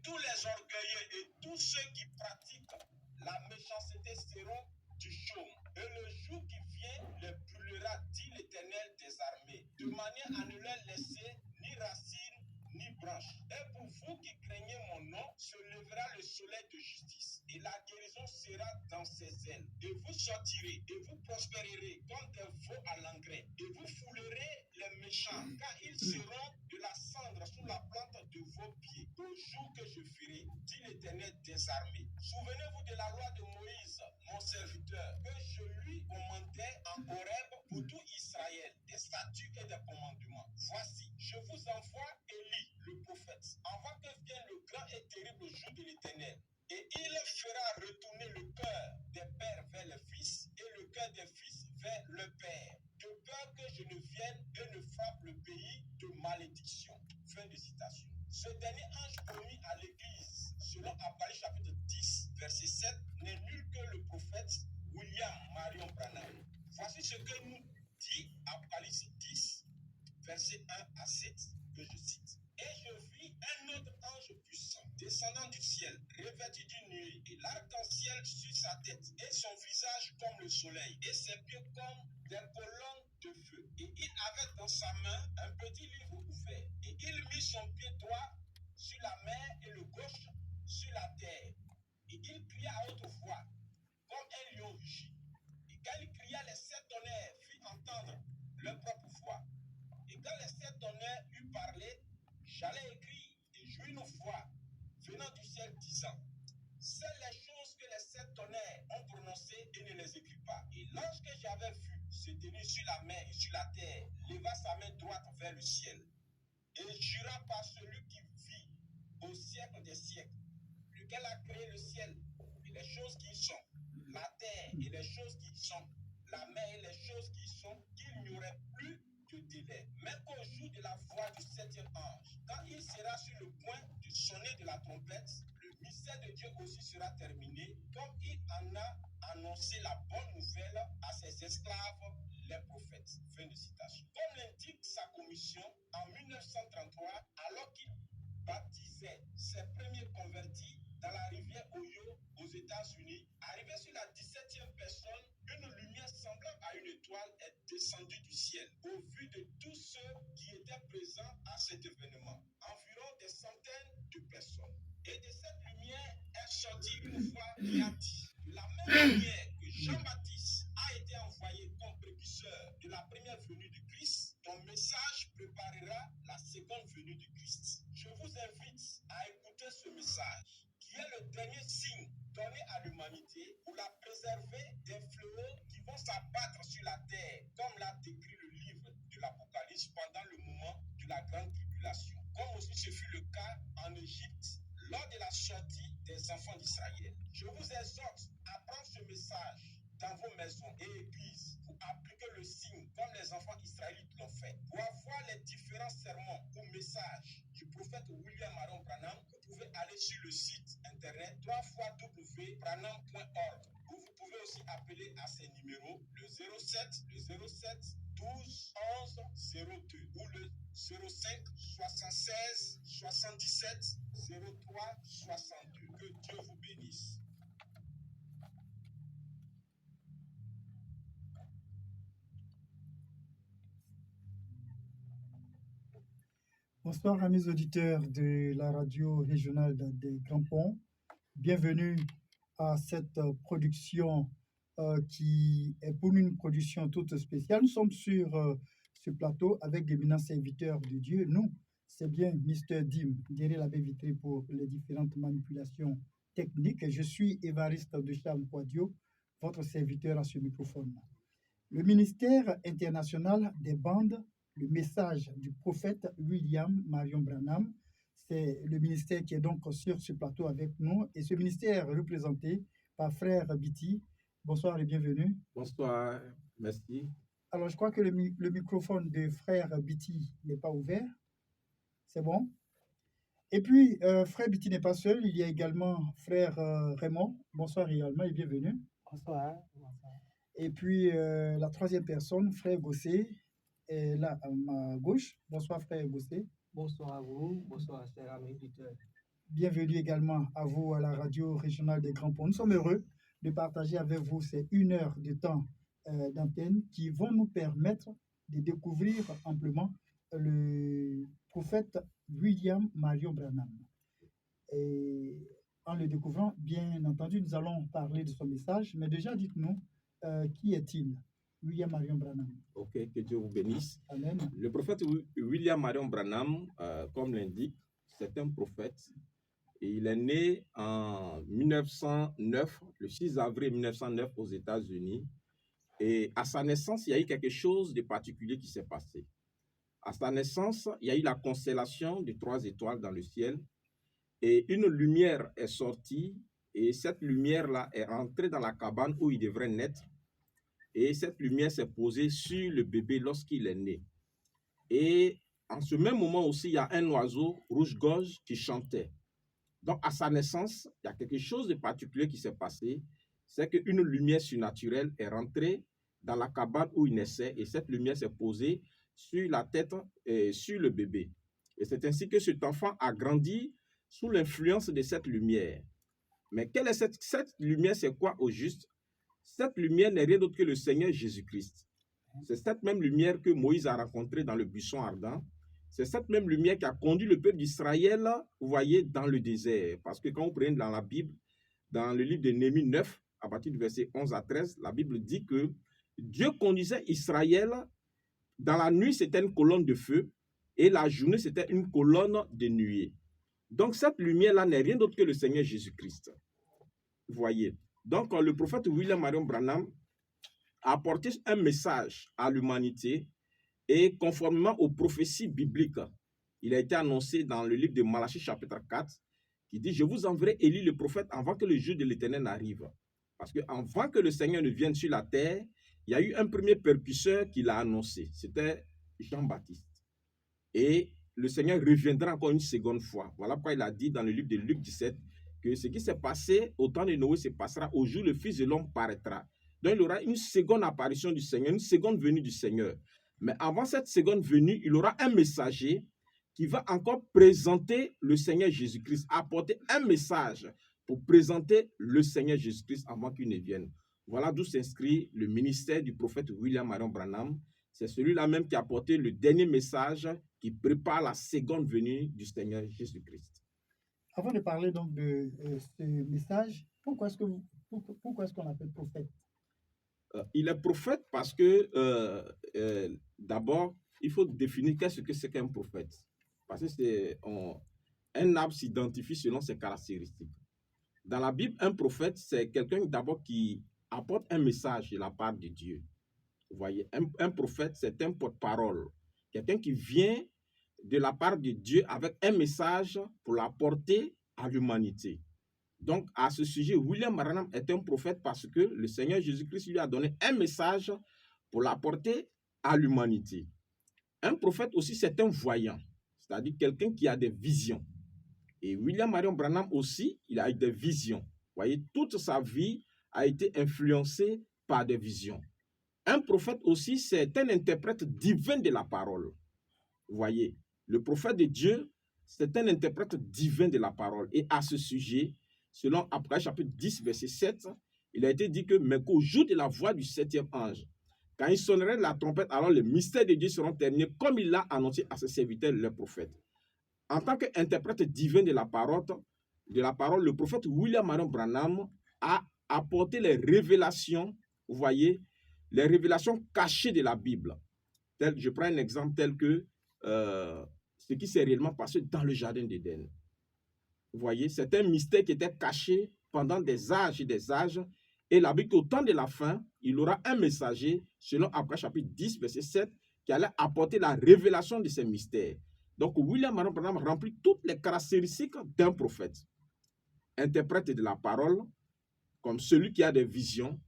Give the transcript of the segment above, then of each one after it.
tous les orgueilleux et tous ceux qui pratiquent la méchanceté seront du chaume. Et le jour qui vient les brûlera, dit l'Éternel des armées, de manière à ne leur laisser ni racine ni branche. Et pour vous qui craignez mon nom, se lèvera le soleil de justice, et la guérison sera dans ses ailes. Et vous sortirez, et vous prospérerez comme des veaux à l'engrais, et vous foulerez les méchants, car ils seront de la cendre sous la plante de vos pieds, au jour que je ferai, dit l'Éternel des armées. Souvenez-vous de la loi de Moïse, mon serviteur, que je lui commandais en Horeb pour tout Israël, des statuts et des commandements. Voici, je vous envoie Élie, le prophète, avant que vienne le grand et terrible jour de l'Éternel. Et il fera retourner le cœur des pères vers les fils et le cœur des fils vers le père, de peur que je ne vienne et ne frappe le pays de malédiction. Fin de citation. Ce dernier ange promis à l'Église, selon Apocalypse chapitre 10, verset 7, n'est nul que le prophète William Marion Branham. Voici ce que nous dit Apocalypse 10, verset 1 à 7, que je cite. Et je vis un autre ange puissant descendant du ciel, revêtu d'une nuée, et l'arc-en-ciel sur sa tête, et son visage comme le soleil, et ses pieds comme des colonnes de feu. Et il avait dans sa main un petit livre ouvert, et il mit son pied droit sur la mer et le gauche sur la terre. Et il cria à haute voix, comme un lion rugit. Et quand il cria, les sept tonnerres firent entendre leur propre voix. Et quand les sept tonnerres eurent parlé, j'allais écrire et jouer une voix venant du ciel disant, c'est les choses que les sept tonnerres ont prononcées et ne les écrit pas. Et l'ange que j'avais vu se tenir sur la mer et sur la terre leva sa main droite vers le ciel et jura par celui qui vit au siècle des siècles, lequel a créé le ciel et les choses qui y sont, la terre et les choses qui y sont, la mer et les choses qui y sont, qu'il n'y aurait plus de délai, même qu'au jour de la voix du septième ange, quand il sera sur le point de sonner de la trompette, le mystère de Dieu aussi sera terminé, comme il en a annoncé la bonne nouvelle à ses esclaves, les prophètes. Fin de citation. Comme l'indique sa commission en 1933, alors qu'il baptisait ses premiers convertis dans la rivière Ohio aux États-Unis, arrivé sur la 17e personne, une lumière semblable à une étoile est descendue du ciel au vu de tous ceux qui étaient présents à cet événement, environ des centaines de personnes. Et de cette lumière est sortie une voix qui a dit, de la même manière que Jean-Baptiste a été envoyé comme précurseur de la première venue de Christ, ton message préparera la seconde venue de Christ. Je vous invite à écouter ce message, qui est le dernier signe donné à l'humanité pour la préserver des fléaux qui vont s'abattre sur la terre, comme l'a décrit le livre de l'Apocalypse pendant le moment de la grande tribulation. Comme aussi ce fut le cas en Égypte lors de la sortie des enfants d'Israël. Je vous exhorte à prendre ce message dans vos maisons et églises pour appliquer le signe comme les enfants israélites l'ont fait. Pour avoir les différents sermons ou messages du prophète William Marion Branham, vous pouvez aller sur le site internet www.branham.org, où vous pouvez aussi appeler à ces numéros le 07 12 11 02 ou le 05 76 77 03 62. Que Dieu vous bénisse. Bonsoir amis auditeurs de la radio régionale des Grands Ponts. Bienvenue à cette production qui est pour nous une production toute spéciale. Nous sommes sur ce plateau avec d'éminents serviteurs de Dieu. Nous, c'est bien Mr. Dim, derrière la baie vitrée pour les différentes manipulations techniques. Je suis Évariste de Charles Poidio, votre serviteur à ce microphone. Le ministère international des bandes, le message du prophète William Marion Branham, c'est le ministère qui est donc sur ce plateau avec nous, et ce ministère est représenté par Frère Biti. Bonsoir et bienvenue. Bonsoir, merci. Alors, je crois que le microphone de Frère Biti n'est pas ouvert. C'est bon? Et puis, Frère Biti n'est pas seul, il y a également Frère Raymond. Bonsoir également et bienvenue. Bonsoir. Bonsoir. Et puis, la troisième personne, Frère Gossé, est là à ma gauche. Bonsoir, Frère Gossé. Bonsoir à vous. Bonsoir, chers amis auditeurs. Bienvenue également à vous à la radio régionale des Grands Ponts. Nous sommes heureux de partager avec vous ces 1 heure de temps d'antenne qui vont nous permettre de découvrir amplement le prophète William Marion Branham. Et en le découvrant, bien entendu, nous allons parler de son message, mais déjà dites-nous, qui est-il, William Marion Branham? Ok, que Dieu vous bénisse. Amen. Le prophète William Marion Branham, comme l'indique, c'est un prophète. Et il est né en 1909, le 6 avril 1909 aux États-Unis. Et à sa naissance, il y a eu quelque chose de particulier qui s'est passé. À sa naissance, il y a eu la constellation de 3 étoiles dans le ciel. Et une lumière est sortie. Et cette lumière-là est entrée dans la cabane où il devrait naître. Et cette lumière s'est posée sur le bébé lorsqu'il est né. Et en ce même moment aussi, il y a un oiseau rouge-gorge qui chantait. Donc, à sa naissance, il y a quelque chose de particulier qui s'est passé. C'est qu'une lumière surnaturelle est rentrée dans la cabane où il naissait et cette lumière s'est posée sur la tête et sur le bébé. Et c'est ainsi que cet enfant a grandi sous l'influence de cette lumière. Mais quelle est cette lumière? C'est quoi au juste? Cette lumière n'est rien d'autre que le Seigneur Jésus-Christ. C'est cette même lumière que Moïse a rencontrée dans le buisson ardent. C'est cette même lumière qui a conduit le peuple d'Israël, vous voyez, dans le désert. Parce que quand vous prenez dans la Bible, dans le livre de Néhémie 9, à partir du verset 11 à 13, la Bible dit que Dieu conduisait Israël. Dans la nuit, c'était une colonne de feu et la journée, c'était une colonne de nuée. Donc, cette lumière-là n'est rien d'autre que le Seigneur Jésus-Christ. Vous voyez. Donc, le prophète William Marion Branham a apporté un message à l'humanité et conformément aux prophéties bibliques, il a été annoncé dans le livre de Malachie chapitre 4 qui dit « Je vous enverrai Élie le prophète avant que le jour de l'Éternel n'arrive. » Parce qu'avant que le Seigneur ne vienne sur la terre, il y a eu un premier percusseur qui l'a annoncé. C'était Jean-Baptiste. Et le Seigneur reviendra encore une seconde fois. Voilà pourquoi il a dit dans le livre de Luc 17 que ce qui s'est passé au temps de Noé se passera au jour où le Fils de l'homme paraîtra. Donc, il y aura une seconde apparition du Seigneur, une seconde venue du Seigneur. Mais avant cette seconde venue, il y aura un messager qui va encore présenter le Seigneur Jésus-Christ, apporter un message pour présenter le Seigneur Jésus-Christ avant qu'il ne vienne. Voilà d'où s'inscrit le ministère du prophète William Marion Branham. C'est celui-là même qui a apporté le dernier message qui prépare la seconde venue du Seigneur Jésus-Christ. Avant de parler donc de ce message, pourquoi est-ce qu'on l'appelle prophète? Il est prophète parce que, d'abord, il faut définir qu'est-ce que c'est qu'un prophète. Parce que un arbre s'identifie selon ses caractéristiques. Dans la Bible, un prophète, c'est quelqu'un d'abord qui apporte un message de la part de Dieu. Vous voyez, un prophète, c'est un porte-parole. Quelqu'un qui vient de la part de Dieu avec un message pour l'apporter à l'humanité. Donc, à ce sujet, William Branham est un prophète parce que le Seigneur Jésus-Christ lui a donné un message pour l'apporter à l'humanité. Un prophète aussi, c'est un voyant, c'est-à-dire quelqu'un qui a des visions. Et William Marion Branham aussi, il a eu des visions. Vous voyez, toute sa vie a été influencée par des visions. Un prophète aussi, c'est un interprète divin de la parole. Vous voyez, le prophète de Dieu, c'est un interprète divin de la parole. Et à ce sujet, selon Apocalypse chapitre 10, verset 7, il a été dit que, mais qu'au jour de la voix du 7e ange, quand il sonnerait la trompette, alors les mystères de Dieu seront terminés, comme il l'a annoncé à ses serviteurs, les prophètes. En tant qu'interprète divin de la parole, le prophète William Marion Branham a apporté les révélations, vous voyez, les révélations cachées de la Bible. Je prends un exemple tel que ce qui s'est réellement passé dans le jardin d'Éden. Vous voyez, c'est un mystère qui était caché pendant des âges et des âges. Et la Bible, au temps de la fin, il aura un messager, selon Apocalypse chapitre 10, verset 7, qui allait apporter la révélation de ces mystères. Donc, William Marion Branham remplit toutes les caractéristiques d'un prophète. Interprète de la parole, comme celui qui a des visions,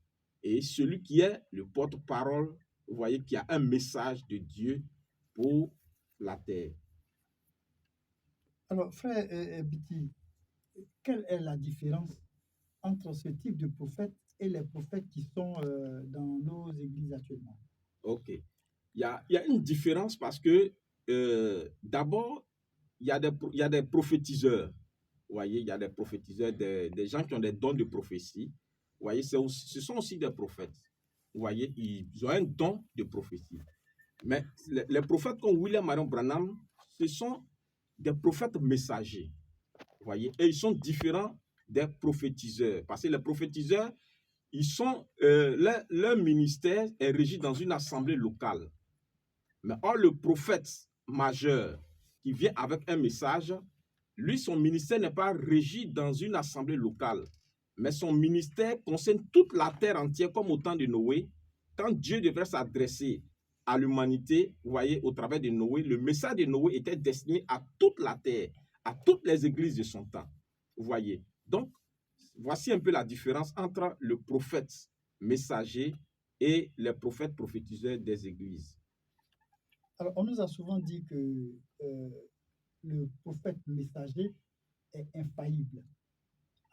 et celui qui est le porte-parole, vous voyez, qui a un message de Dieu pour la terre. Alors, frère Biti, quelle est la différence entre ce type de prophète et les prophètes qui sont dans nos églises actuellement? Ok. Il y a une différence parce que, d'abord, il y a des prophétiseurs. Vous voyez, il y a des prophétiseurs, des gens qui ont des dons de prophétie. Vous voyez, ce sont aussi des prophètes. Vous voyez, ils ont un don de prophétie. Mais les prophètes comme William Marion Branham, ce sont des prophètes messagers. Vous voyez, et ils sont différents des prophétiseurs. Parce que les prophétiseurs, ils sont, leur ministère est régi dans une assemblée locale. Mais or, le prophète majeur qui vient avec un message, lui, son ministère n'est pas régi dans une assemblée locale, mais son ministère concerne toute la terre entière, comme au temps de Noé. Quand Dieu devrait s'adresser à l'humanité, vous voyez, au travers de Noé, le message de Noé était destiné à toute la terre, à toutes les églises de son temps. Vous voyez. Donc, voici un peu la différence entre le prophète messager et les prophètes prophétiseurs des églises. Alors, on nous a souvent dit que le prophète messager est infaillible.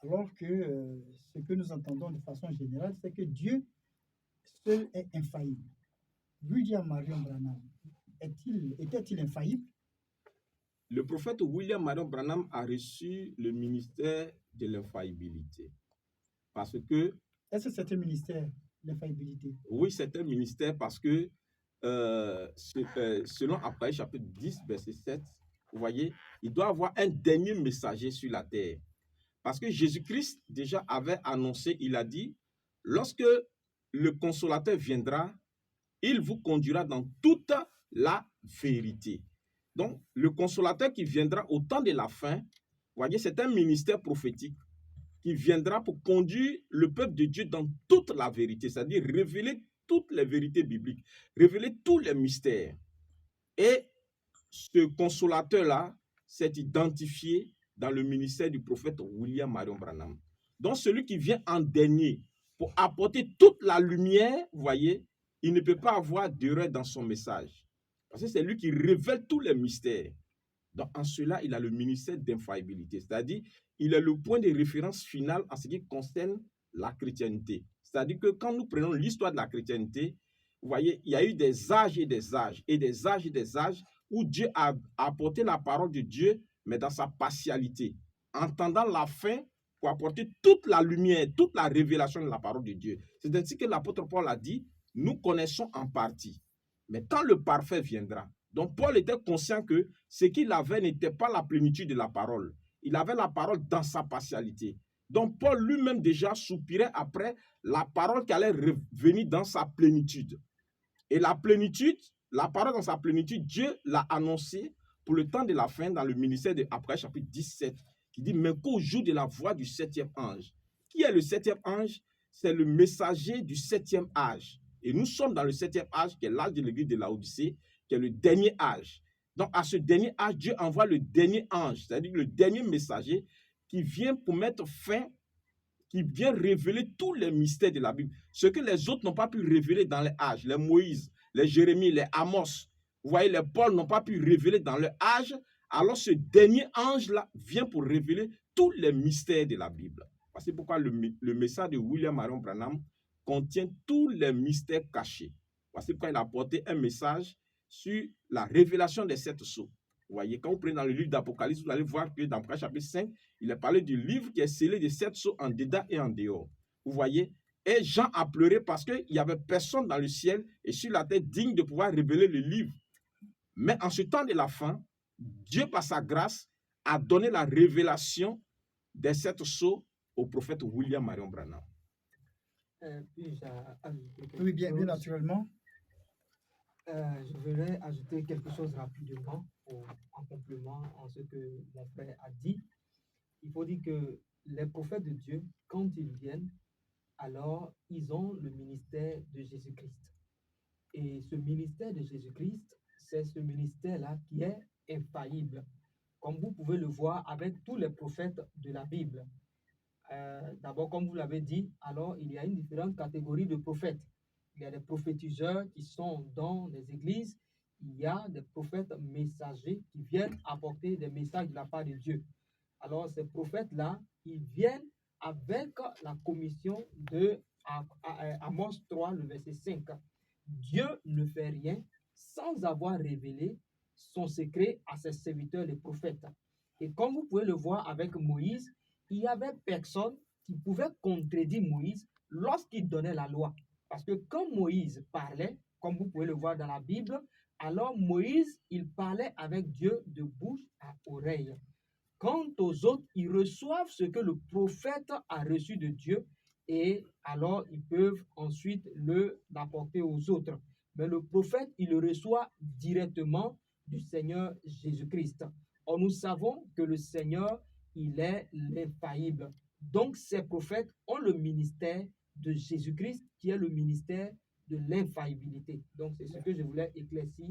Alors que ce que nous entendons de façon générale, c'est que Dieu seul est infaillible. William Marion Branham était-il infaillible? Le prophète William Marion Branham a reçu le ministère de l'infaillibilité. Parce que... Est-ce que c'est un ministère, l'infaillibilité? Oui, c'est un ministère parce que selon Apocalypse chapitre 10, verset 7, vous voyez, il doit avoir un dernier messager sur la terre. Parce que Jésus-Christ déjà avait annoncé, il a dit, lorsque le consolateur viendra, il vous conduira dans toute la vérité. Donc, le consolateur qui viendra au temps de la fin, vous voyez, c'est un ministère prophétique qui viendra pour conduire le peuple de Dieu dans toute la vérité, c'est-à-dire révéler toutes les vérités bibliques, révéler tous les mystères. Et ce consolateur-là s'est identifié dans le ministère du prophète William Marion Branham. Donc, celui qui vient en dernier pour apporter toute la lumière, vous voyez, il ne peut pas avoir d'erreur dans son message. Parce que c'est lui qui révèle tous les mystères. Donc, en cela, il a le ministère d'infaillibilité. C'est-à-dire, il est le point de référence final en ce qui concerne la chrétienté. C'est-à-dire que quand nous prenons l'histoire de la chrétienté, vous voyez, il y a eu des âges et des âges, et des âges et des âges, où Dieu a apporté la parole de Dieu, mais dans sa partialité, en tendant la fin pour apporter toute la lumière, toute la révélation de la parole de Dieu. C'est ainsi que l'apôtre Paul a dit, nous connaissons en partie, mais quand le parfait viendra. Donc Paul était conscient que ce qu'il avait n'était pas la plénitude de la parole. Il avait la parole dans sa partialité. Donc Paul lui-même déjà soupirait après la parole qui allait revenir dans sa plénitude. Et la plénitude, la parole dans sa plénitude, Dieu l'a annoncé pour le temps de la fin dans le ministère de Apocalypse chapitre 17, qui dit, mais qu'au jour de la voix du septième ange. Qui est le septième ange? C'est le messager du septième âge. Et nous sommes dans le septième âge, qui est l'âge de l'église de Laodicée, qui est le dernier âge. Donc, à ce dernier âge, Dieu envoie le dernier ange, c'est-à-dire le dernier messager qui vient pour mettre fin, qui vient révéler tous les mystères de la Bible. Ce que les autres n'ont pas pu révéler dans les âges, les Moïse, les Jérémie, les Amos, vous voyez, les Paul n'ont pas pu révéler dans leur âge, alors ce dernier ange-là vient pour révéler tous les mystères de la Bible. C'est pourquoi le message de William Marion Branham contient tous les mystères cachés. C'est pourquoi il a apporté un message sur la révélation des 7 sceaux. Vous voyez, quand vous prenez dans le livre d'Apocalypse, vous allez voir que dans Apocalypse chapitre 5, il est parlé du livre qui est scellé de 7 sceaux en dedans et en dehors. Vous voyez, et Jean a pleuré parce qu'il n'y avait personne dans le ciel et sur la terre digne de pouvoir révéler le livre. Mais en ce temps de la fin, Dieu, par sa grâce, a donné la révélation des 7 sceaux au prophète William Marion Branham. Oui, bien naturellement. Je voudrais ajouter quelque chose rapidement en complément en ce que mon frère a dit. Il faut dire que les prophètes de Dieu, quand ils viennent, alors ils ont le ministère de Jésus-Christ. Et ce ministère de Jésus-Christ, c'est ce ministère-là qui est infaillible, comme vous pouvez le voir avec tous les prophètes de la Bible. D'abord, comme vous l'avez dit, alors il y a une différente catégorie de prophètes. Il y a des prophétiseurs qui sont dans les églises. Il y a des prophètes messagers qui viennent apporter des messages de la part de Dieu. Alors, ces prophètes-là, ils viennent avec la commission de Amos 3, le verset 5. Dieu ne fait rien sans avoir révélé son secret à ses serviteurs, les prophètes. Et comme vous pouvez le voir avec Moïse, il y avait personne qui pouvait contredire Moïse lorsqu'il donnait la loi. Parce que quand Moïse parlait, comme vous pouvez le voir dans la Bible, alors Moïse, il parlait avec Dieu de bouche à oreille. Quant aux autres, ils reçoivent ce que le prophète a reçu de Dieu et alors ils peuvent ensuite l'apporter aux autres. Mais le prophète, il le reçoit directement du Seigneur Jésus-Christ. Or, nous savons que le Seigneur, il est l'infaillible. Donc, ces prophètes ont le ministère de Jésus-Christ qui est le ministère de l'infaillibilité. Donc, c'est ce que je voulais éclaircir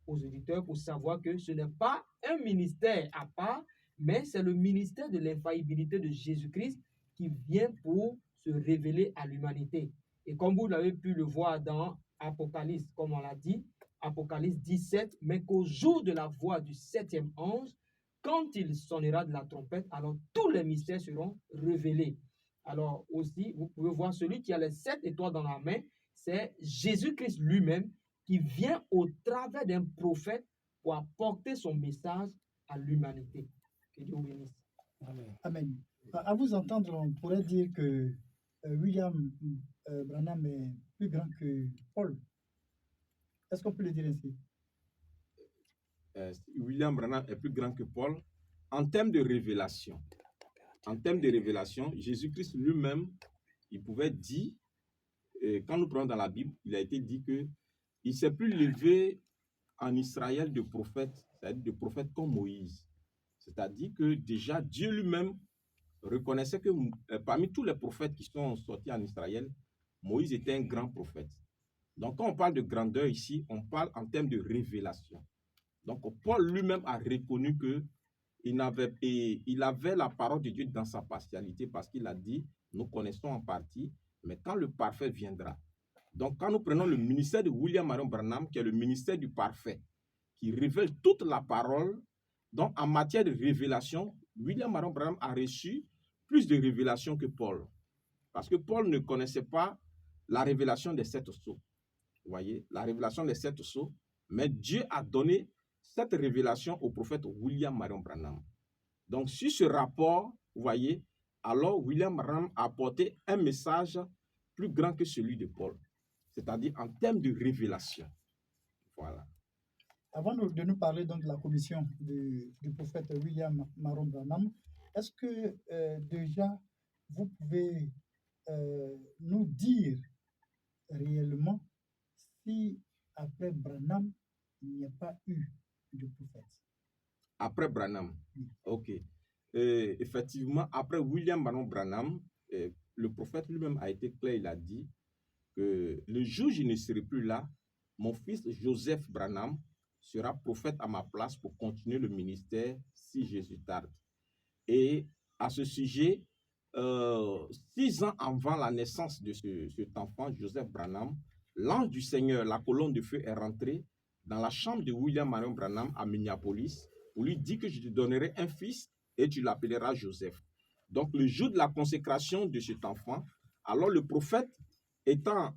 aux auditeurs pour savoir que ce n'est pas un ministère à part, mais c'est le ministère de l'infaillibilité de Jésus-Christ qui vient pour se révéler à l'humanité. Et comme vous l'avez pu le voir dans Apocalypse, comme on l'a dit, Apocalypse 17, mais qu'au jour de la voix du 7e ange, quand il sonnera de la trompette, alors tous les mystères seront révélés. Alors aussi, vous pouvez voir celui qui a les 7 étoiles dans la main, c'est Jésus-Christ lui-même qui vient au travers d'un prophète pour apporter son message à l'humanité. Que Dieu vous bénisse. Amen. À vous entendre, on pourrait dire que William Branham est plus grand que Paul. Est-ce qu'on peut le dire ainsi? William Branham est plus grand que Paul en termes de révélation. En termes de révélation, Jésus-Christ lui-même, il pouvait dire, quand nous prenons dans la Bible, il a été dit que il s'est plus levé en Israël de prophètes, c'est-à-dire de prophètes comme Moïse. C'est-à-dire que déjà Dieu lui-même reconnaissait que parmi tous les prophètes qui sont sortis en Israël, Moïse était un grand prophète. Donc quand on parle de grandeur ici, on parle en termes de révélation. Donc Paul lui-même a reconnu que il avait la parole de Dieu dans sa partialité parce qu'il a dit, nous connaissons en partie, mais quand le parfait viendra. Donc quand nous prenons le ministère de William Marion Branham, qui est le ministère du parfait, qui révèle toute la parole, donc en matière de révélation, William Marion Branham a reçu plus de révélations que Paul. Parce que Paul ne connaissait pas la révélation des 7 sceaux. Vous voyez, la révélation des 7 sceaux, mais Dieu a donné cette révélation au prophète William Marion Branham. Donc, sur ce rapport, vous voyez, alors William Branham a apporté un message plus grand que celui de Paul, c'est-à-dire en termes de révélation. Voilà. Avant de nous parler donc de la commission du prophète William Marion Branham, est-ce que déjà vous pouvez nous dire réellement si après Branham, il n'y a pas eu de prophète? Après Branham, Oui. ok. Effectivement, après William Marion Branham, le prophète lui-même a été clair, il a dit que le jour où je ne serai plus là, mon fils Joseph Branham sera prophète à ma place pour continuer le ministère si Jésus tarde. Et à ce sujet, 6 ans avant la naissance de cet enfant, Joseph Branham, l'ange du Seigneur, la colonne de feu, est rentré dans la chambre de William Marion Branham à Minneapolis pour lui dire que je te donnerai un fils et tu l'appelleras Joseph. Donc le jour de la consécration de cet enfant, alors le prophète étant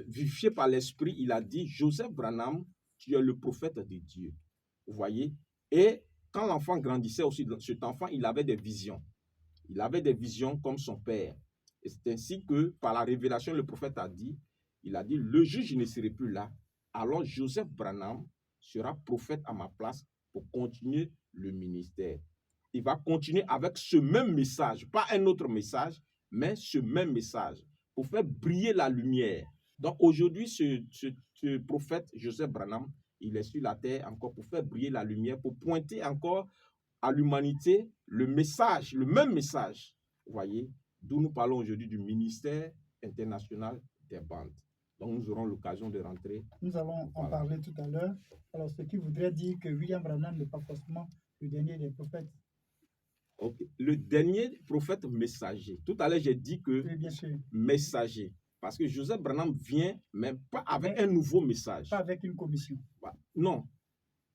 vivifié par l'esprit, il a dit, Joseph Branham, tu es le prophète de Dieu. Vous voyez? Et quand l'enfant grandissait aussi, cet enfant, il avait des visions. Il avait des visions comme son père. Et c'est ainsi que, par la révélation, le prophète a dit, il a dit, le jour où je ne serai plus là, alors Joseph Branham sera prophète à ma place pour continuer le ministère. Il va continuer avec ce même message, pas un autre message, mais ce même message, pour faire briller la lumière. Donc aujourd'hui, ce prophète Joseph Branham, il est sur la terre encore pour faire briller la lumière, pour pointer encore à l'humanité le message, le même message. Vous voyez, d'où nous parlons aujourd'hui du ministère international des bandes. Donc nous aurons l'occasion de rentrer. Nous allons en parler tout à l'heure. Alors, ce qui voudrait dire que William Branham n'est pas forcément le dernier des prophètes. Okay. Le dernier prophète messager. Tout à l'heure, j'ai dit que Oui, bien sûr. messager. Parce que Joseph Branham vient, mais pas avec un nouveau message. Pas avec une commission. Non,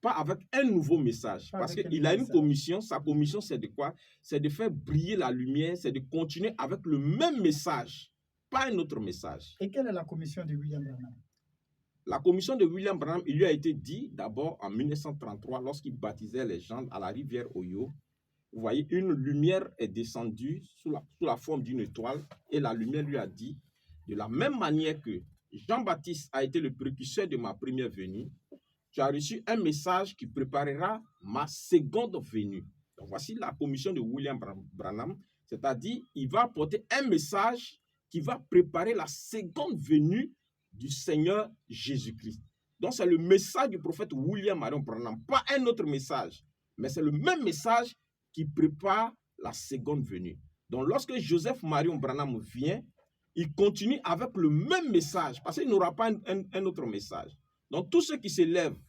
pas avec un nouveau message. Pas parce avec qu'il un a une message. commission. Sa commission, c'est de quoi? C'est de faire briller la lumière, c'est de continuer avec le même message, pas un autre message. Et quelle est la commission de William Branham? La commission de William Branham, il lui a été dit d'abord en 1933, lorsqu'il baptisait les gens à la rivière Ohio, vous voyez, une lumière est descendue sous la forme d'une étoile et la lumière lui a dit, de la même manière que Jean-Baptiste a été le précurseur de ma première venue, tu as reçu un message qui préparera ma seconde venue. Donc voici la commission de William Branham, c'est-à-dire il va apporter un message qui va préparer la seconde venue du Seigneur Jésus-Christ. Donc c'est le message du prophète William Marion Branham, pas un autre message, mais c'est le même message qui prépare la seconde venue. Donc lorsque Joseph Marion Branham vient, il continue avec le même message, parce qu'il n'aura pas un autre message. Donc tous ceux qui se lèvent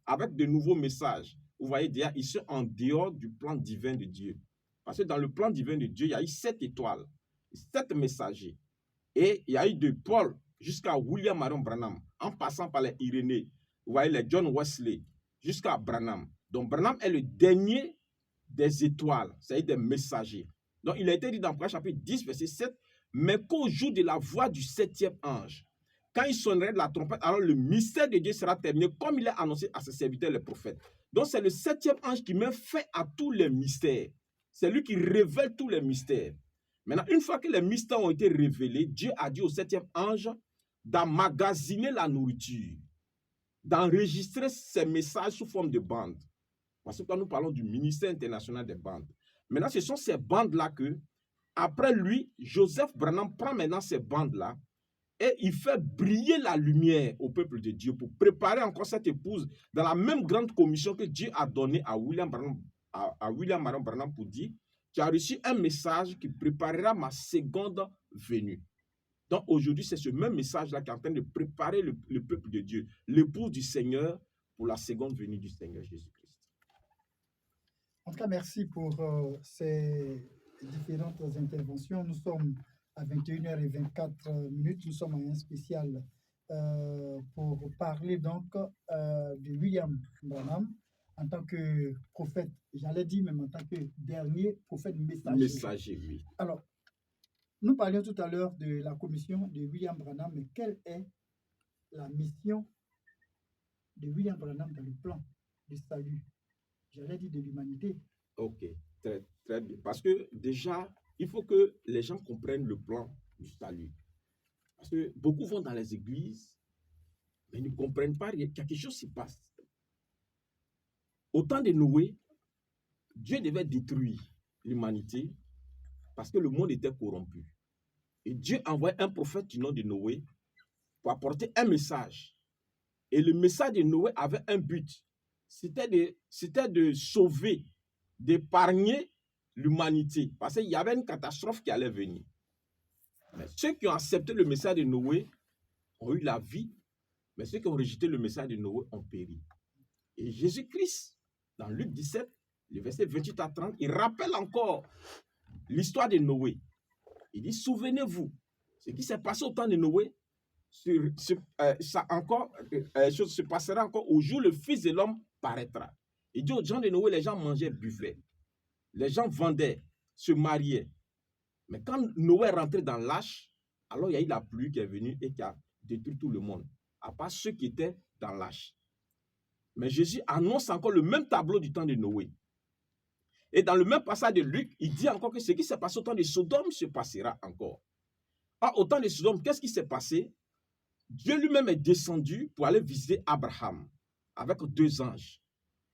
avec de nouveaux messages, vous voyez déjà, ils sont en dehors du plan divin de Dieu. Parce que dans le plan divin de Dieu, il y a eu 7 étoiles, 7 messagers. Et il y a eu de Paul jusqu'à William Marion Branham, en passant par les Irénée, vous voyez les John Wesley, jusqu'à Branham. Donc Branham est le dernier des étoiles, c'est-à-dire des messagers. Donc il a été dit dans Proverbe chapitre 10, verset 7, mais qu'au jour de la voix du 7e ange, quand il sonnerait de la trompette, alors le mystère de Dieu sera terminé, comme il est annoncé à ses serviteurs les prophètes. Donc c'est le 7e ange qui met fin à tous les mystères. C'est lui qui révèle tous les mystères. Maintenant, une fois que les mystères ont été révélés, Dieu a dit au 7e ange d'emmagasiner la nourriture, d'enregistrer ces messages sous forme de bandes. Parce que quand nous parlons du ministère international des bandes, maintenant ce sont ces bandes-là que, après lui, Joseph Branham prend maintenant ces bandes-là et il fait briller la lumière au peuple de Dieu pour préparer encore cette épouse dans la même grande commission que Dieu a donnée à William Marion Branham pour dire, tu as reçu un message qui préparera ma seconde venue. Donc aujourd'hui, c'est ce même message-là qui est en train de préparer le peuple de Dieu, l'épouse du Seigneur pour la seconde venue du Seigneur Jésus-Christ. En tout cas, merci pour ces différentes interventions. Nous sommes à 21h24. Nous sommes à un spécial pour parler donc de William Branham en tant que prophète, j'allais dire même en tant que dernier prophète messager. Messager, oui. Alors, nous parlions tout à l'heure de la commission de William Branham, mais quelle est la mission de William Branham dans le plan de salut, j'allais dire de l'humanité? Ok, très, très bien. Parce que déjà, il faut que les gens comprennent le plan du salut. Parce que beaucoup vont dans les églises, mais ne comprennent pas qu'il y a quelque chose qui se passe. Au temps de Noé, Dieu devait détruire l'humanité parce que le monde était corrompu. Et Dieu envoie un prophète du nom de Noé pour apporter un message. Et le message de Noé avait un but. C'était de sauver, d'épargner l'humanité. Parce qu'il y avait une catastrophe qui allait venir. Mais ceux qui ont accepté le message de Noé ont eu la vie, mais ceux qui ont rejeté le message de Noé ont péri. Et Jésus-Christ, dans Luc 17, le verset 28 à 30, il rappelle encore l'histoire de Noé. Il dit, souvenez-vous, ce qui s'est passé au temps de Noé, ça se passera encore au jour où le Fils de l'homme paraîtra. Il dit aux gens de Noé, les gens mangeaient, buvaient. Les gens vendaient, se mariaient. Mais quand Noé est rentré dans l'arche, alors il y a eu la pluie qui est venue et qui a détruit tout le monde, à part ceux qui étaient dans l'arche. Mais Jésus annonce encore le même tableau du temps de Noé. Et dans le même passage de Luc, il dit encore que ce qui s'est passé au temps de Sodome se passera encore. Ah, au temps de Sodome, qu'est-ce qui s'est passé? Dieu lui-même est descendu pour aller visiter Abraham avec 2 anges.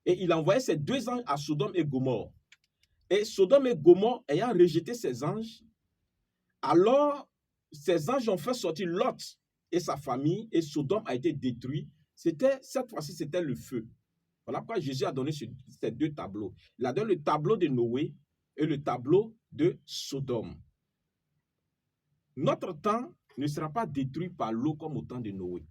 Et il a envoyé ces 2 anges à Sodome et Gomorrhe. Et Sodome et Gomorrhe ayant rejeté ces anges, alors ces anges ont fait sortir Lot et sa famille et Sodome a été détruit. Cette fois-ci, c'était le feu. Voilà pourquoi Jésus a donné ces 2 tableaux. Il a donné le tableau de Noé et le tableau de Sodome. Notre temps ne sera pas détruit par l'eau comme au temps de Noé.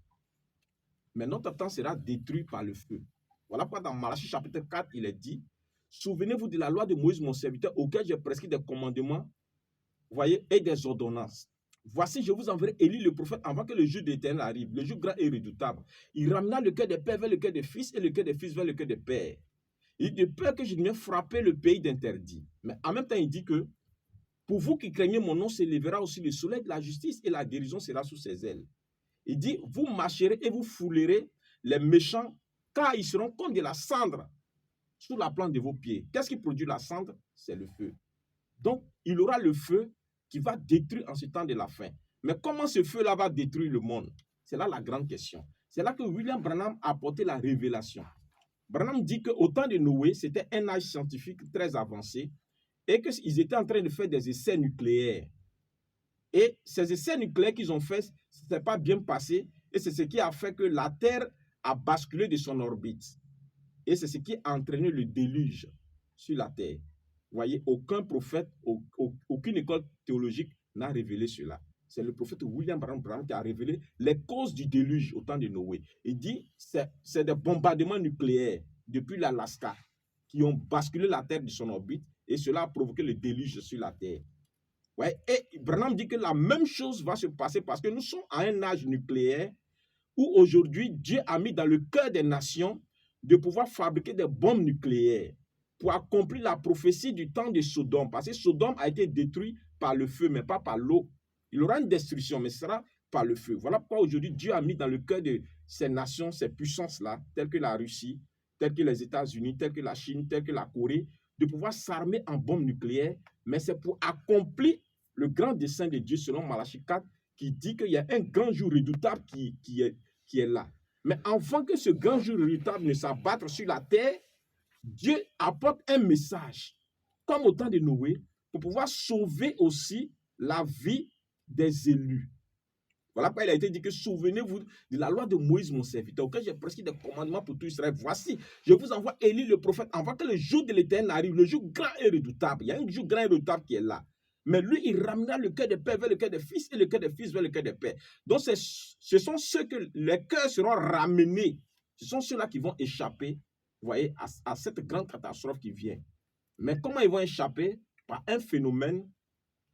Mais notre temps sera détruit par le feu. Voilà pourquoi dans Malachie chapitre 4, il est dit, souvenez-vous de la loi de Moïse, mon serviteur, auquel j'ai prescrit des commandements, voyez, et des ordonnances. Voici, je vous enverrai Élie le prophète avant que le jour de l'Éternel arrive, le jour grand et redoutable. Il ramena le cœur des pères vers le cœur des fils et le cœur des fils vers le cœur des pères. Il dit de peur que je ne vienne frapper le pays d'interdit. Mais en même temps, il dit que pour vous qui craignez mon nom, s'élèvera aussi le soleil de la justice et la guérison sera sous ses ailes. Il dit, vous marcherez et vous foulerez les méchants, car ils seront comme de la cendre sous la plante de vos pieds. Qu'est-ce qui produit la cendre? C'est le feu. Donc, il aura le feu qui va détruire en ce temps de la fin. Mais comment ce feu-là va détruire le monde? C'est là la grande question. C'est là que William Branham a apporté la révélation. Branham dit qu'au temps de Noé, c'était un âge scientifique très avancé et qu'ils étaient en train de faire des essais nucléaires. Et ces essais nucléaires qu'ils ont faits, ce n'est pas bien passé et c'est ce qui a fait que la Terre a basculé de son orbite. Et c'est ce qui a entraîné le déluge sur la Terre. Vous voyez, aucun prophète, aucune école théologique n'a révélé cela. C'est le prophète William Branham qui a révélé les causes du déluge au temps de Noé. Il dit que c'est des bombardements nucléaires depuis l'Alaska qui ont basculé la Terre de son orbite et cela a provoqué le déluge sur la Terre. Ouais, et Branham dit que la même chose va se passer parce que nous sommes à un âge nucléaire où aujourd'hui Dieu a mis dans le cœur des nations de pouvoir fabriquer des bombes nucléaires pour accomplir la prophétie du temps de Sodome. Parce que Sodome a été détruit par le feu, mais pas par l'eau. Il aura une destruction, mais ce sera par le feu. Voilà pourquoi aujourd'hui Dieu a mis dans le cœur de ces nations, ces puissances-là, telles que la Russie, telles que les États-Unis, telles que la Chine, telles que la Corée, de pouvoir s'armer en bombes nucléaires, mais c'est pour accomplir le grand dessein de Dieu selon Malachie 4, qui dit qu'il y a un grand jour redoutable qui est là. Mais avant que ce grand jour redoutable ne s'abatte sur la terre, Dieu apporte un message, comme au temps de Noé, pour pouvoir sauver aussi la vie des élus. Voilà pourquoi il a été dit que souvenez-vous de la loi de Moïse, mon serviteur, auquel j'ai prescrit des commandements pour tout Israël. Voici, je vous envoie Élie le prophète, avant que le jour de l'Éternel arrive, le jour grand et redoutable. Il y a un jour grand et redoutable qui est là. Mais lui, il ramena le cœur des pères vers le cœur des fils et le cœur des fils vers le cœur des pères. Donc, ce sont ceux que les cœurs seront ramenés. Ce sont ceux-là qui vont échapper, vous voyez, à cette grande catastrophe qui vient. Mais comment ils vont échapper? Par un phénomène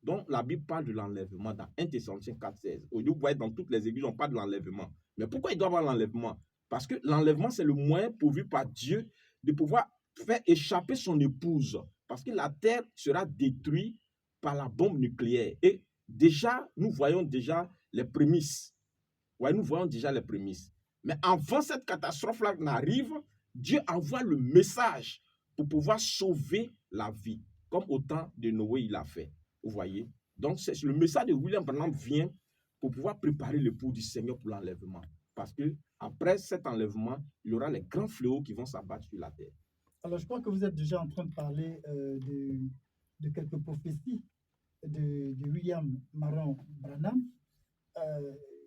dont la Bible parle de l'enlèvement dans 1 Thessaloniciens 4,16. Vous voyez, dans toutes les églises, on parle de l'enlèvement. Mais pourquoi il doit y avoir l'enlèvement? Parce que l'enlèvement, c'est le moyen pourvu par Dieu de pouvoir faire échapper son épouse. Parce que la terre sera détruite par la bombe nucléaire. Et déjà, nous voyons déjà les prémices. Ouais, nous voyons déjà les prémices. Mais avant cette catastrophe-là n'arrive, Dieu envoie le message pour pouvoir sauver la vie, comme au temps de Noé il a fait. Vous voyez? Donc, le message de William Branham vient pour pouvoir préparer l'époux du Seigneur pour l'enlèvement. Parce que après cet enlèvement, il y aura les grands fléaux qui vont s'abattre sur la terre. Alors, je crois que vous êtes déjà en train de parler de quelques prophéties de William Marion Branham.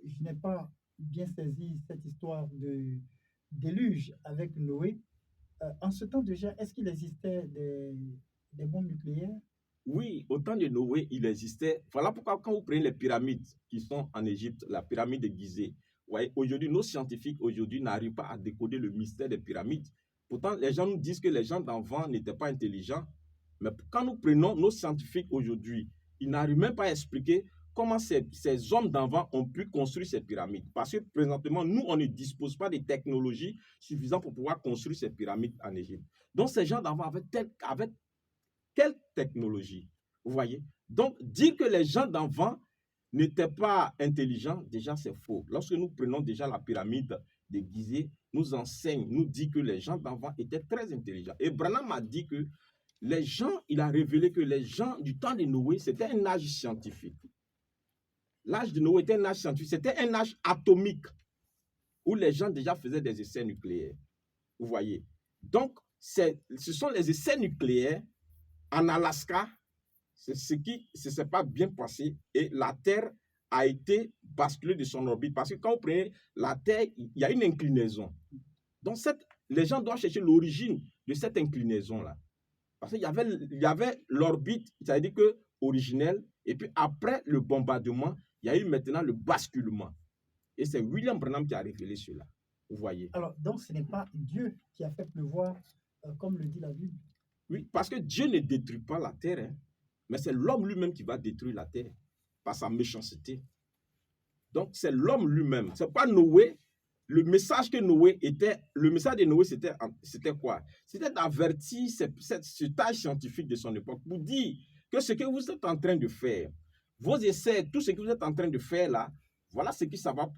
Je n'ai pas bien saisi cette histoire de déluge avec Noé. En ce temps déjà, est-ce qu'il existait des bombes nucléaires? Oui, au temps de Noé, il existait. Voilà pourquoi quand vous prenez les pyramides qui sont en Égypte, la pyramide de Gizeh, ouais, aujourd'hui, nos scientifiques n'arrivent pas à décoder le mystère des pyramides. Pourtant, les gens nous disent que les gens d'avant n'étaient pas intelligents. Mais quand nous prenons nos scientifiques aujourd'hui, ils n'arrivent même pas à expliquer comment ces hommes d'avant ont pu construire ces pyramides. Parce que présentement, nous, on ne dispose pas de technologies suffisantes pour pouvoir construire ces pyramides en Égypte. Donc, ces gens d'avant avaient quelle technologie? Vous voyez? Donc, dire que les gens d'avant n'étaient pas intelligents, déjà c'est faux. Lorsque nous prenons déjà la pyramide de Gizeh, nous dit que les gens d'avant étaient très intelligents. Et Branham a dit que les gens, il a révélé que les gens du temps de Noé, c'était un âge scientifique. L'âge de Noé était un âge scientifique, c'était un âge atomique où les gens déjà faisaient des essais nucléaires. Vous voyez? Donc, ce sont les essais nucléaires en Alaska, c'est ce qui ne s'est pas bien passé et la Terre a été basculée de son orbite. Parce que quand vous prenez la Terre, il y a une inclinaison. Donc, les gens doivent chercher l'origine de cette inclinaison-là. Parce qu'il y avait l'orbite, c'est-à-dire que originelle, et puis après le bombardement, il y a eu maintenant le basculement. Et c'est William Branham qui a révélé cela. Vous voyez. Alors, donc, ce n'est pas Dieu qui a fait pleuvoir, comme le dit la Bible. Oui, parce que Dieu ne détruit pas la terre, hein, mais c'est l'homme lui-même qui va détruire la terre par sa méchanceté. Donc, c'est l'homme lui-même. Ce n'est pas Noé. Le message de Noé, c'était quoi? C'était d'avertir cet âge scientifique de son époque pour dire que ce que vous êtes en train de faire, vos essais, tout ce que vous êtes en train de faire là, voici ce que ça va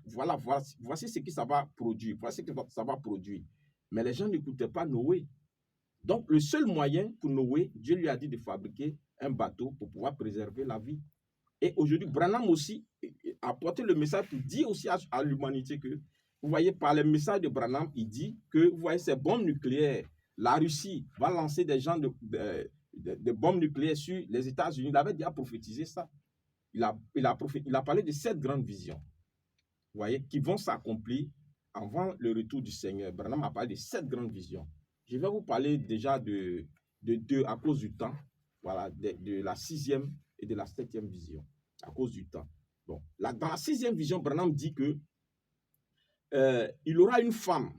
produire. Voici ce que ça va produire. Mais les gens n'écoutaient pas Noé. Donc, le seul moyen pour Noé, Dieu lui a dit de fabriquer un bateau pour pouvoir préserver la vie. Et aujourd'hui, Branham aussi a porté le message pour dire aussi à l'humanité que, vous voyez, par le message de Branham, il dit que, vous voyez, ces bombes nucléaires, la Russie va lancer des gens de bombes nucléaires sur les États-Unis. Il avait déjà prophétisé ça. Il a parlé de 7 grandes visions, vous voyez, qui vont s'accomplir avant le retour du Seigneur. Branham a parlé de 7 grandes visions. Je vais vous parler déjà de 2 à cause du temps, voilà, de la 6e et de la 7e vision, à cause du temps. Bon, dans la 6e vision, Branham dit que il aura une femme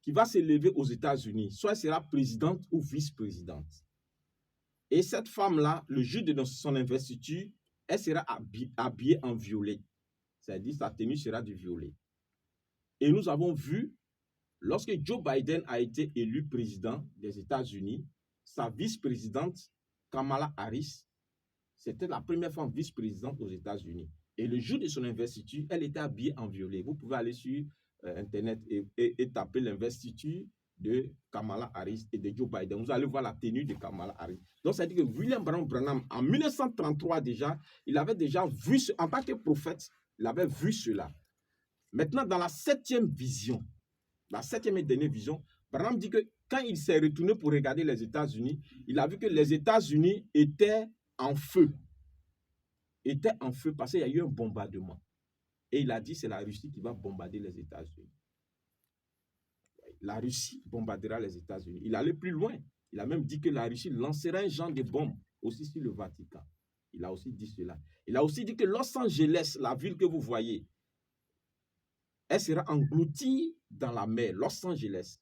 qui va s'élever aux États-Unis, soit elle sera présidente ou vice-présidente. Et cette femme-là, le jour de son investiture, elle sera habillée en violet. C'est-à-dire sa tenue sera du violet. Et nous avons vu, lorsque Joe Biden a été élu président des États-Unis, sa vice-présidente, Kamala Harris, c'était la première femme vice-présidente aux États-Unis. Et le jour de son investiture, elle était habillée en violet. Vous pouvez aller sur Internet et taper l'investiture de Kamala Harris et de Joe Biden. Vous allez voir la tenue de Kamala Harris. Donc, ça veut dire que William Branham, en 1933 déjà, il avait déjà vu, en tant que prophète, il avait vu cela. Maintenant, dans la 7e vision, la 7e et dernière vision, Branham dit que quand il s'est retourné pour regarder les États-Unis, il a vu que les États-Unis étaient en feu. Étaient en feu parce qu'il y a eu un bombardement. Et il a dit c'est la Russie qui va bombarder les États-Unis. La Russie bombardera les États-Unis. Il allait plus loin. Il a même dit que la Russie lancera un genre de bombe aussi sur le Vatican. Il a aussi dit cela. Il a aussi dit que Los Angeles, la ville que vous voyez, elle sera engloutie dans la mer, Los Angeles.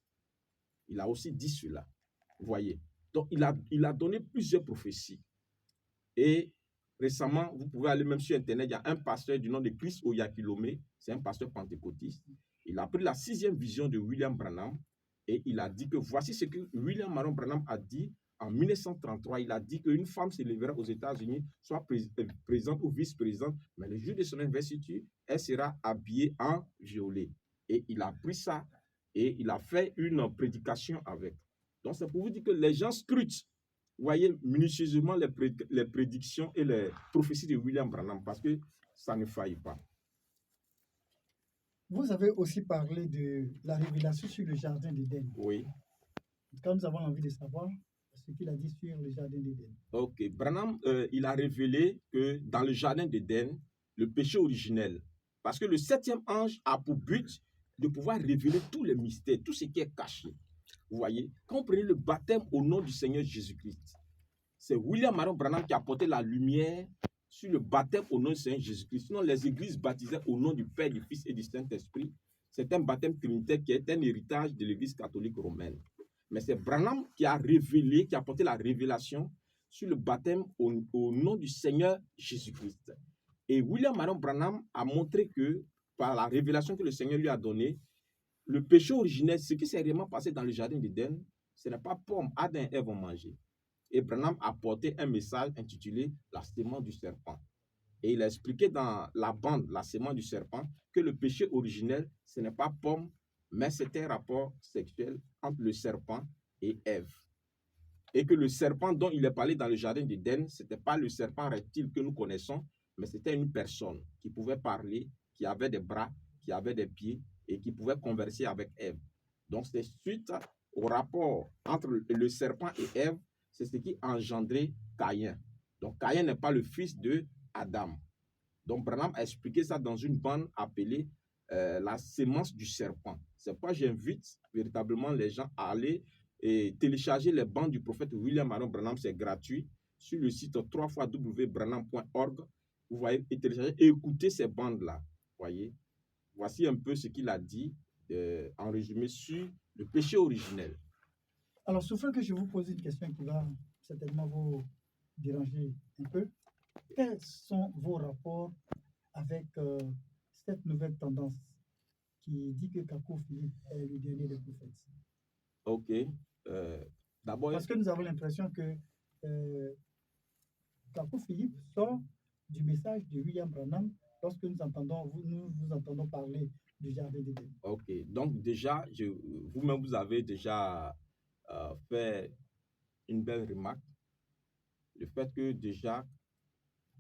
Il a aussi dit cela. Vous voyez. Donc, il a donné plusieurs prophéties. Et récemment, vous pouvez aller même sur Internet, il y a un pasteur du nom de Chris Oyakilome, c'est un pasteur pentecôtiste. Il a pris la 6e vision de William Branham et il a dit que voici ce que William Marion Branham a dit en 1933. Il a dit qu'une femme s'élèvera aux États-Unis, soit présidente ou vice-présidente, mais le jour de son investiture, elle sera habillée en violet. Et il a pris ça et il a fait une prédication avec. Donc, c'est pour vous dire que les gens scrutent, vous voyez, minutieusement les prédictions et les prophéties de William Branham parce que ça ne faillit pas. Vous avez aussi parlé de la révélation sur le jardin d'Éden. Oui. Quand nous avons envie de savoir ce qu'il a dit sur le jardin d'Éden. Ok. Branham, il a révélé que dans le jardin d'Éden, le péché originel, parce que le 7e ange a pour but de pouvoir révéler tous les mystères, tout ce qui est caché. Vous voyez, quand on prenait le baptême au nom du Seigneur Jésus-Christ, c'est William Marion Branham qui a apporté la lumière sur le baptême au nom du Seigneur Jésus-Christ. Sinon, les églises baptisaient au nom du Père, du Fils et du Saint-Esprit. C'est un baptême trinitaire qui est un héritage de l'Église catholique romaine. Mais c'est Branham qui a révélé, qui a apporté la révélation sur le baptême au nom du Seigneur Jésus-Christ. Et William Marion Branham a montré que, par la révélation que le Seigneur lui a donnée, le péché originel, ce qui s'est réellement passé dans le jardin d'Éden, ce n'est pas pomme, Adam et Ève ont mangé. Et Branham a porté un message intitulé « La sémence du serpent ». Et il a expliqué dans la bande « La sémence du serpent » que le péché originel, ce n'est pas pomme, mais c'était un rapport sexuel entre le serpent et Ève. Et que le serpent dont il est parlé dans le jardin d'Éden, ce n'était pas le serpent reptile que nous connaissons, mais c'était une personne qui pouvait parler, qui avait des bras, qui avait des pieds et qui pouvait converser avec Ève. Donc c'est suite au rapport entre le serpent et Ève, c'est ce qui a engendré Caïn. Donc Caïn n'est pas le fils de Adam. Donc Branham a expliqué ça dans une bande appelée la sémence du serpent. C'est pourquoi j'invite véritablement les gens à aller et télécharger les bandes du prophète William Marion Branham, c'est gratuit, sur le site www.branham.org. Vous voyez, et télécharger et écouter ces bandes-là. Voyez, voici un peu ce qu'il a dit en résumé sur le péché originel. Alors, sauf que je vous pose une question qui va certainement vous déranger un peu. Quels sont vos rapports avec cette nouvelle tendance qui dit que Kakou Philippe est le dernier des prophètes? Ok. D'abord, parce que nous avons l'impression que Kakou Philippe sort du message de William Branham lorsque nous vous entendons parler du jardin d'Éden. Ok. Donc déjà, vous-même, vous avez déjà fait une belle remarque. Le fait que déjà,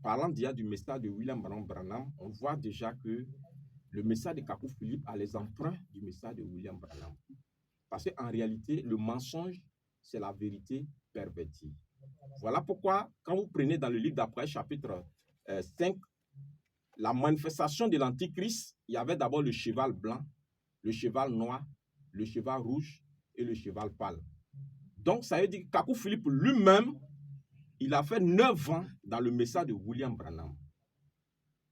parlant déjà du message de William Marion Branham, on voit déjà que le message de Kakou Philippe a les emprunts du message de William Branham. Parce qu'en réalité, le mensonge, c'est la vérité pervertie. Voilà pourquoi, quand vous prenez dans le livre d'Après, chapitre 5, la manifestation de l'Antichrist, il y avait d'abord le cheval blanc, le cheval noir, le cheval rouge et le cheval pâle. Donc, ça veut dire que Kakou Philippe lui-même, il a fait 9 ans dans le message de William Branham.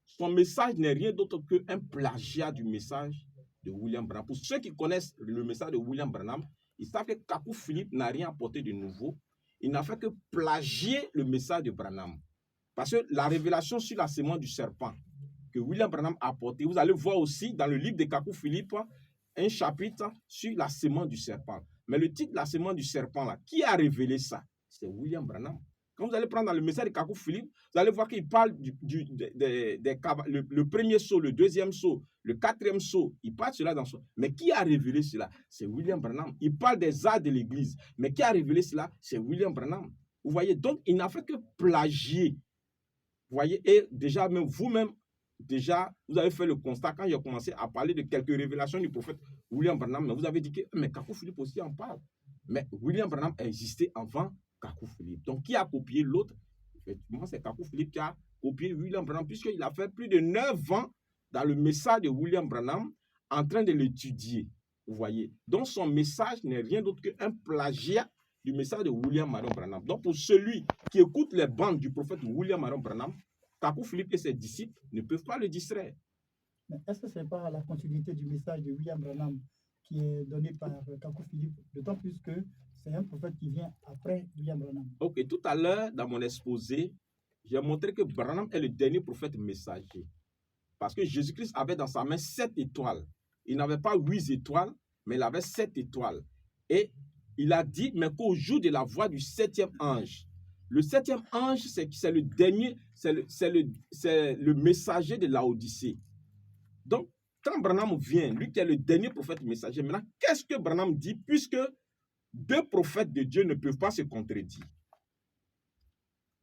Son message n'est rien d'autre qu'un plagiat du message de William Branham. Pour ceux qui connaissent le message de William Branham, ils savent que Kakou Philippe n'a rien apporté de nouveau. Il n'a fait que plagier le message de Branham. Parce que la révélation sur la semence du serpent que William Branham a apporté, vous allez voir aussi dans le livre de Kakou Philippe un chapitre sur la semence du serpent. Mais le titre de la semence du serpent, là, qui a révélé ça? C'est William Branham. Quand vous allez prendre dans le message de Kakou Philippe, vous allez voir qu'il parle le premier saut, le deuxième saut, le quatrième saut. Il parle de cela dans son... Mais qui a révélé cela? C'est William Branham. Il parle des arts de l'Église. Mais qui a révélé cela? C'est William Branham. Vous voyez, donc il n'a fait que plagier. Vous voyez, et déjà, même vous-même, déjà, vous avez fait le constat quand il a commencé à parler de quelques révélations du prophète William Branham. Mais vous avez dit que mais Kakou Philippe aussi en parle. Mais William Branham a existé avant Kakou Philippe. Donc, qui a copié l'autre? Effectivement, c'est Kakou Philippe qui a copié William Branham, puisqu'il a fait plus de 9 ans dans le message de William Branham en train de l'étudier. Vous voyez? Donc, son message n'est rien d'autre qu'un plagiat du message de William Marion Branham. Donc, pour celui qui écoute les bandes du prophète William Marion Branham, Kakou Philippe et ses disciples ne peuvent pas le distraire. Mais est-ce que ce n'est pas la continuité du message de William Branham qui est donné par Kakou Philippe, d'autant plus que c'est un prophète qui vient après William Branham? Ok, tout à l'heure, dans mon exposé, j'ai montré que Branham est le dernier prophète messager. Parce que Jésus-Christ avait dans sa main 7 étoiles. Il n'avait pas 8 étoiles, mais il avait 7 étoiles. Et il a dit, mais qu'au jour de la voix du 7e ange, le 7e ange, c'est le dernier, c'est le messager de Laodicée. Donc, quand Branham vient, lui qui est le dernier prophète messager, maintenant, qu'est-ce que Branham dit? Puisque 2 prophètes de Dieu ne peuvent pas se contredire.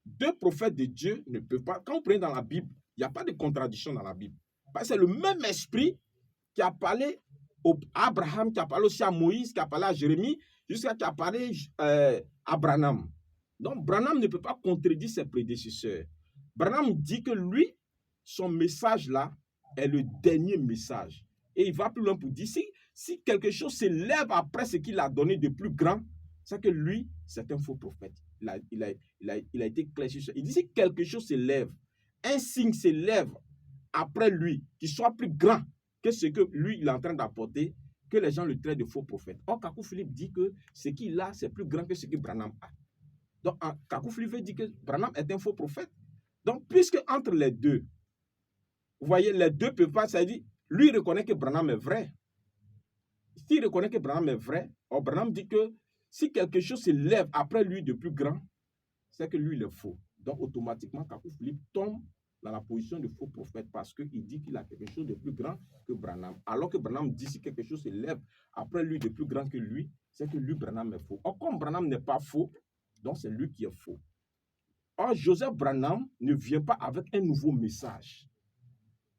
2 prophètes de Dieu ne peuvent pas. Quand vous prenez dans la Bible, il n'y a pas de contradiction dans la Bible. C'est le même esprit qui a parlé à Abraham, qui a parlé aussi à Moïse, qui a parlé à Jérémie, jusqu'à qui a parlé à Branham. Donc, Branham ne peut pas contredire ses prédécesseurs. Branham dit que lui, son message là, est le dernier message. Et il va plus loin pour dire, si quelque chose s'élève après ce qu'il a donné de plus grand, c'est que lui, c'est un faux prophète. Il a été clair sur ça. Il dit, si quelque chose s'élève, un signe s'élève après lui, qui soit plus grand que ce que lui, il est en train d'apporter, que les gens le traitent de faux prophète. Or, Kakou Philippe dit que ce qu'il a, c'est plus grand que ce que Branham a. Donc, Kakou Philippe dit que Branham est un faux prophète. Donc, puisque entre les deux, vous voyez, les deux peuvent pas, ça dit, lui, il reconnaît que Branham est vrai. S'il reconnaît que Branham est vrai, or Branham dit que si quelque chose s'élève après lui de plus grand, c'est que lui, il est faux. Donc, automatiquement, Kakou Philippe tombe dans la position de faux prophète parce qu'il dit qu'il a quelque chose de plus grand que Branham. Alors que Branham dit si quelque chose s'élève après lui de plus grand que lui, c'est que lui, Branham est faux. Or, comme Branham n'est pas faux, donc c'est lui qui est faux. Or, Joseph Branham ne vient pas avec un nouveau message.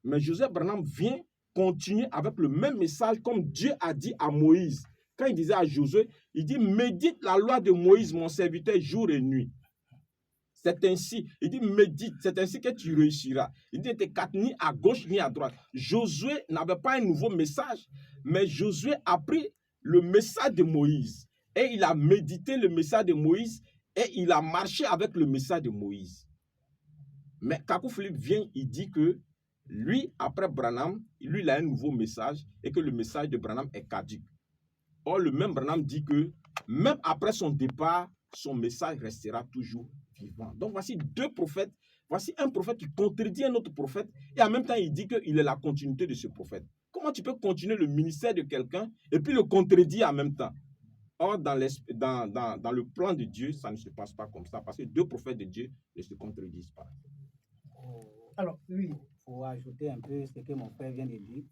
Mais Joseph Branham vient continuer avec le même message comme Dieu a dit à Moïse. Quand il disait à Josué, il dit, médite la loi de Moïse, mon serviteur, jour et nuit. C'est ainsi, il dit, médite, c'est ainsi que tu réussiras. Il dit, ne t'écarte ni à gauche ni à droite. Josué n'avait pas un nouveau message, mais Josué a pris le message de Moïse et il a médité le message de Moïse et il a marché avec le message de Moïse. Mais Kakou Philippe vient, il dit que lui, après Branham, lui, il a un nouveau message et que le message de Branham est caduc. Or, le même Branham dit que même après son départ, son message restera toujours vivant. Donc, voici 2 prophètes. Voici un prophète qui contredit un autre prophète et en même temps, il dit qu'il est la continuité de ce prophète. Comment tu peux continuer le ministère de quelqu'un et puis le contredire en même temps? Or, dans le plan de Dieu, ça ne se passe pas comme ça parce que 2 prophètes de Dieu ne se contredisent pas. Alors, oui. Pour ajouter un peu ce que mon frère vient de dire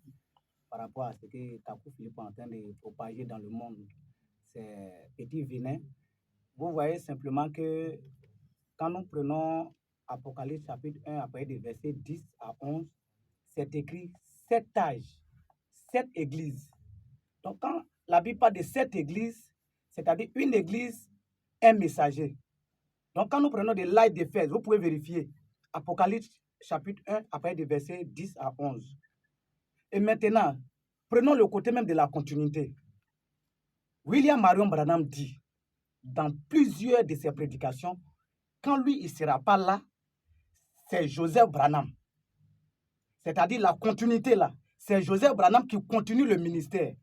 par rapport à ce que Kakou Philippe est en train de propager dans le monde, c'est Petit Vilain. Vous voyez simplement que quand nous prenons Apocalypse chapitre 1, après des versets 10 à 11, c'est écrit 7 âges, 7 églises. Donc quand la Bible parle de 7 églises, c'est-à-dire une église, un messager. Donc quand nous prenons des l'âge d'Éphèse, vous pouvez vérifier Apocalypse chapitre 1, après des versets 10 à 11. Et maintenant, prenons le côté même de la continuité. William Marion Branham dit, dans plusieurs de ses prédications, quand lui, il ne sera pas là, c'est Joseph Branham. C'est-à-dire la continuité là. C'est Joseph Branham qui continue le ministère.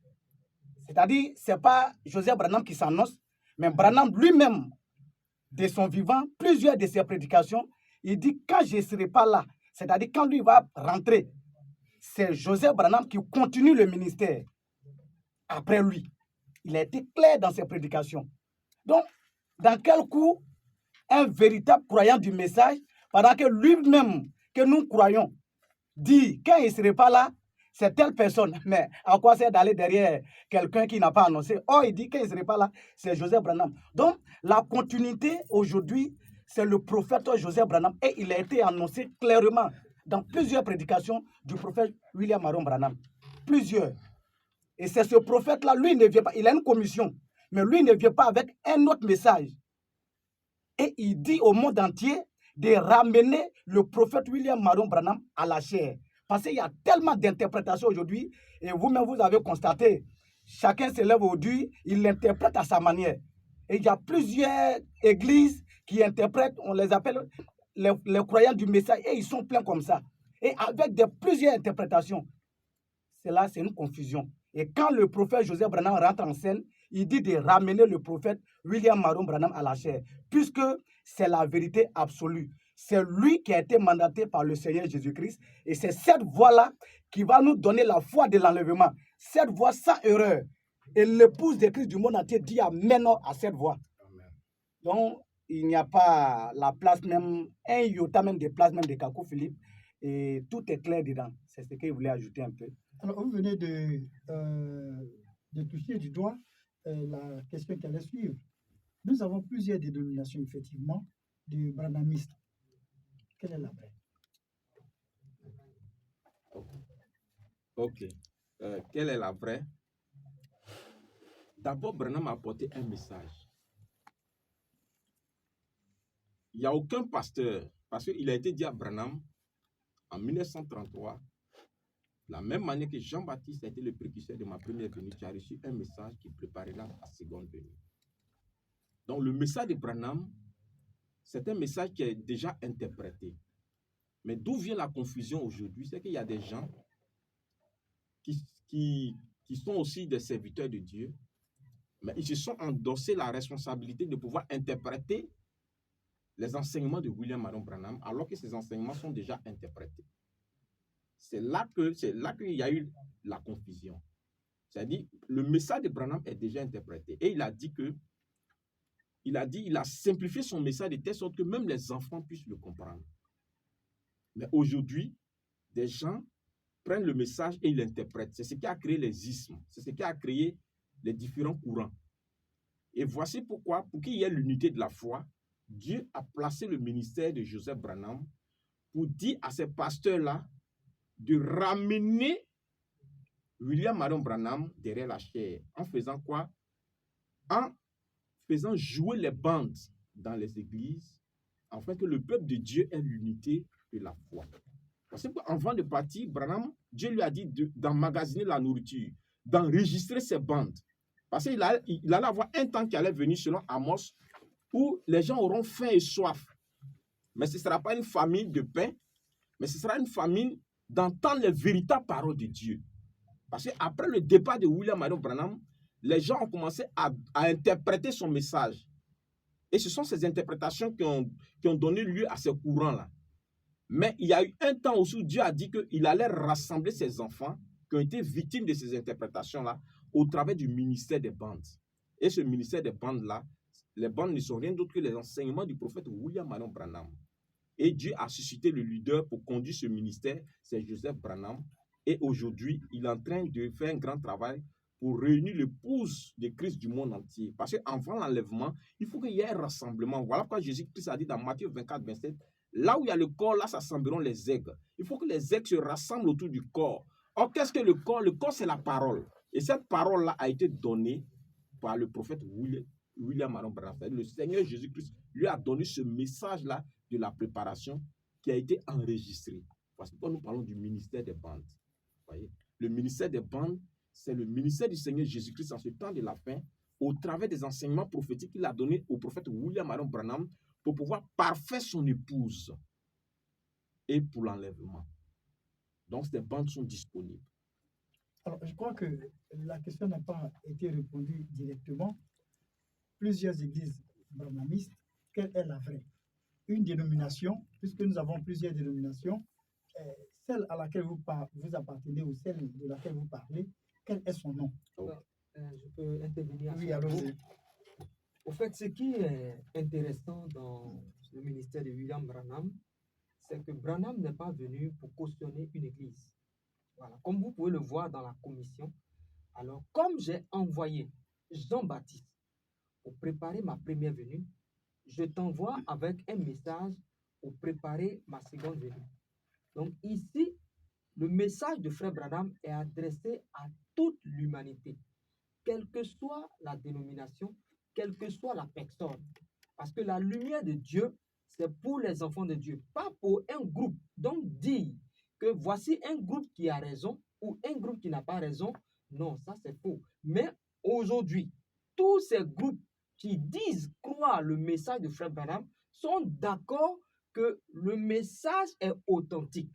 C'est-à-dire, ce n'est pas Joseph Branham qui s'annonce, mais Branham lui-même, de son vivant, plusieurs de ses prédications, il dit, quand je ne serai pas là, c'est-à-dire quand lui va rentrer, c'est Joseph Branham qui continue le ministère après lui. Il a été clair dans ses prédications. Donc, dans quel coup, un véritable croyant du message, pendant que lui-même, que nous croyons, dit, quand il ne serait pas là, c'est telle personne. Mais à quoi c'est d'aller derrière quelqu'un qui n'a pas annoncé? Oh, il dit qu'il ne serait pas là, c'est Joseph Branham. Donc, la continuité aujourd'hui, c'est le prophète Joseph Branham. Et il a été annoncé clairement dans plusieurs prédications du prophète William Marion Branham. Plusieurs. Et c'est ce prophète-là, lui, il ne vient pas, il a une commission, mais lui, il ne vient pas avec un autre message. Et il dit au monde entier de ramener le prophète William Marion Branham à la chair. Parce qu'il y a tellement d'interprétations aujourd'hui, et vous-même, vous avez constaté, chacun se lève aujourd'hui, il l'interprète à sa manière. Et il y a plusieurs églises qui interprètent, on les appelle les croyants du message, et ils sont pleins comme ça. Et avec plusieurs interprétations, cela, c'est une confusion. Et quand le prophète Joseph Branham rentre en scène, il dit de ramener le prophète William Marion Branham à la chair, puisque c'est la vérité absolue. C'est lui qui a été mandaté par le Seigneur Jésus-Christ. Et c'est cette voie-là qui va nous donner la foi de l'enlèvement. Cette voie sans erreur. Et l'épouse de Christ du monde entier dit amen à cette voie. Amen. Donc, il n'y a pas la place même, un iota même de place même de Kakou Philippe. Et tout est clair dedans. C'est ce qu'il voulait ajouter un peu. Alors, vous venez de toucher du doigt la question qui allait suivre. Nous avons plusieurs dénominations, effectivement, de branhamistes. Quelle est la vraie? Ok. Quelle est la vraie? D'abord, Branham a apporté un message. Il n'y a aucun pasteur, parce qu'il a été dit à Branham en 1933, la même manière que Jean-Baptiste a été le précurseur de ma première venue, tu as reçu un message qui préparera ta seconde venue. Donc, le message de Branham, c'est un message qui est déjà interprété. Mais d'où vient la confusion aujourd'hui? C'est qu'il y a des gens qui sont aussi des serviteurs de Dieu, mais ils se sont endossés la responsabilité de pouvoir interpréter les enseignements de William Marion Branham, alors que ces enseignements sont déjà interprétés. C'est là qu'il y a eu la confusion. C'est-à-dire, le message de Branham est déjà interprété. Et il a dit il a simplifié son message de telle sorte que même les enfants puissent le comprendre. Mais aujourd'hui, des gens prennent le message et ils l'interprètent. C'est ce qui a créé les ismes. C'est ce qui a créé les différents courants. Et voici pourquoi, pour qu'il y ait l'unité de la foi, Dieu a placé le ministère de Joseph Branham pour dire à ces pasteurs-là de ramener William Marion Branham derrière la chair. En faisant quoi? En faisant jouer les bandes dans les églises, afin que le peuple de Dieu ait l'unité de la foi. Parce qu'avant de partir, Branham, Dieu lui a dit d'emmagasiner la nourriture, d'enregistrer ses bandes. Parce qu'il allait avoir un temps qui allait venir, selon Amos, où les gens auront faim et soif. Mais ce ne sera pas une famine de pain, mais ce sera une famine d'entendre les véritables paroles de Dieu. Parce qu'après le départ de William Marion Branham, les gens ont commencé à interpréter son message. Et ce sont ces interprétations qui ont donné lieu à ces courants-là. Mais il y a eu un temps où Dieu a dit qu'il allait rassembler ses enfants qui ont été victimes de ces interprétations-là au travers du ministère des bandes. Et ce ministère des bandes-là, les bandes ne sont rien d'autre que les enseignements du prophète William Marion Branham. Et Dieu a suscité le leader pour conduire ce ministère, c'est Joseph Branham. Et aujourd'hui, il est en train de faire un grand travail pour réunir l'épouse de Christ du monde entier. Parce qu'avant l'enlèvement, il faut qu'il y ait un rassemblement. Voilà pourquoi Jésus-Christ a dit dans Matthieu 24, 27, là où il y a le corps, là s'assembleront les aigles. Il faut que les aigles se rassemblent autour du corps. Or, qu'est-ce que le corps? Le corps, c'est la parole. Et cette parole-là a été donnée par le prophète William Marion Branham. Le Seigneur Jésus-Christ lui a donné ce message-là de la préparation qui a été enregistré. Parce que quand nous parlons du ministère des bandes, voyez, le ministère des bandes, c'est le ministère du Seigneur Jésus-Christ en ce temps de la fin, au travers des enseignements prophétiques qu'il a donnés au prophète William Marion Branham pour pouvoir parfaire son épouse et pour l'enlèvement. Donc, ces bandes sont disponibles. Alors, je crois que la question n'a pas été répondue directement. Plusieurs églises branhamistes, quelle est la vraie? Une dénomination, puisque nous avons plusieurs dénominations, celle à laquelle vous appartenez ou celle de laquelle vous parlez, quel est son nom? Je peux intervenir. Oui, allons-y. Au fait, ce qui est intéressant dans le ministère de William Branham, c'est que Branham n'est pas venu pour cautionner une église. Voilà. Comme vous pouvez le voir dans la commission, alors comme j'ai envoyé Jean-Baptiste pour préparer ma première venue, je t'envoie avec un message pour préparer ma seconde venue. Donc ici, le message de Frère Branham est adressé à toute l'humanité, quelle que soit la dénomination, quelle que soit la personne. Parce que la lumière de Dieu, c'est pour les enfants de Dieu, pas pour un groupe. Donc dire que voici un groupe qui a raison ou un groupe qui n'a pas raison, non, ça c'est faux. Mais aujourd'hui, tous ces groupes qui disent croire le message de Frère Branham sont d'accord que le message est authentique.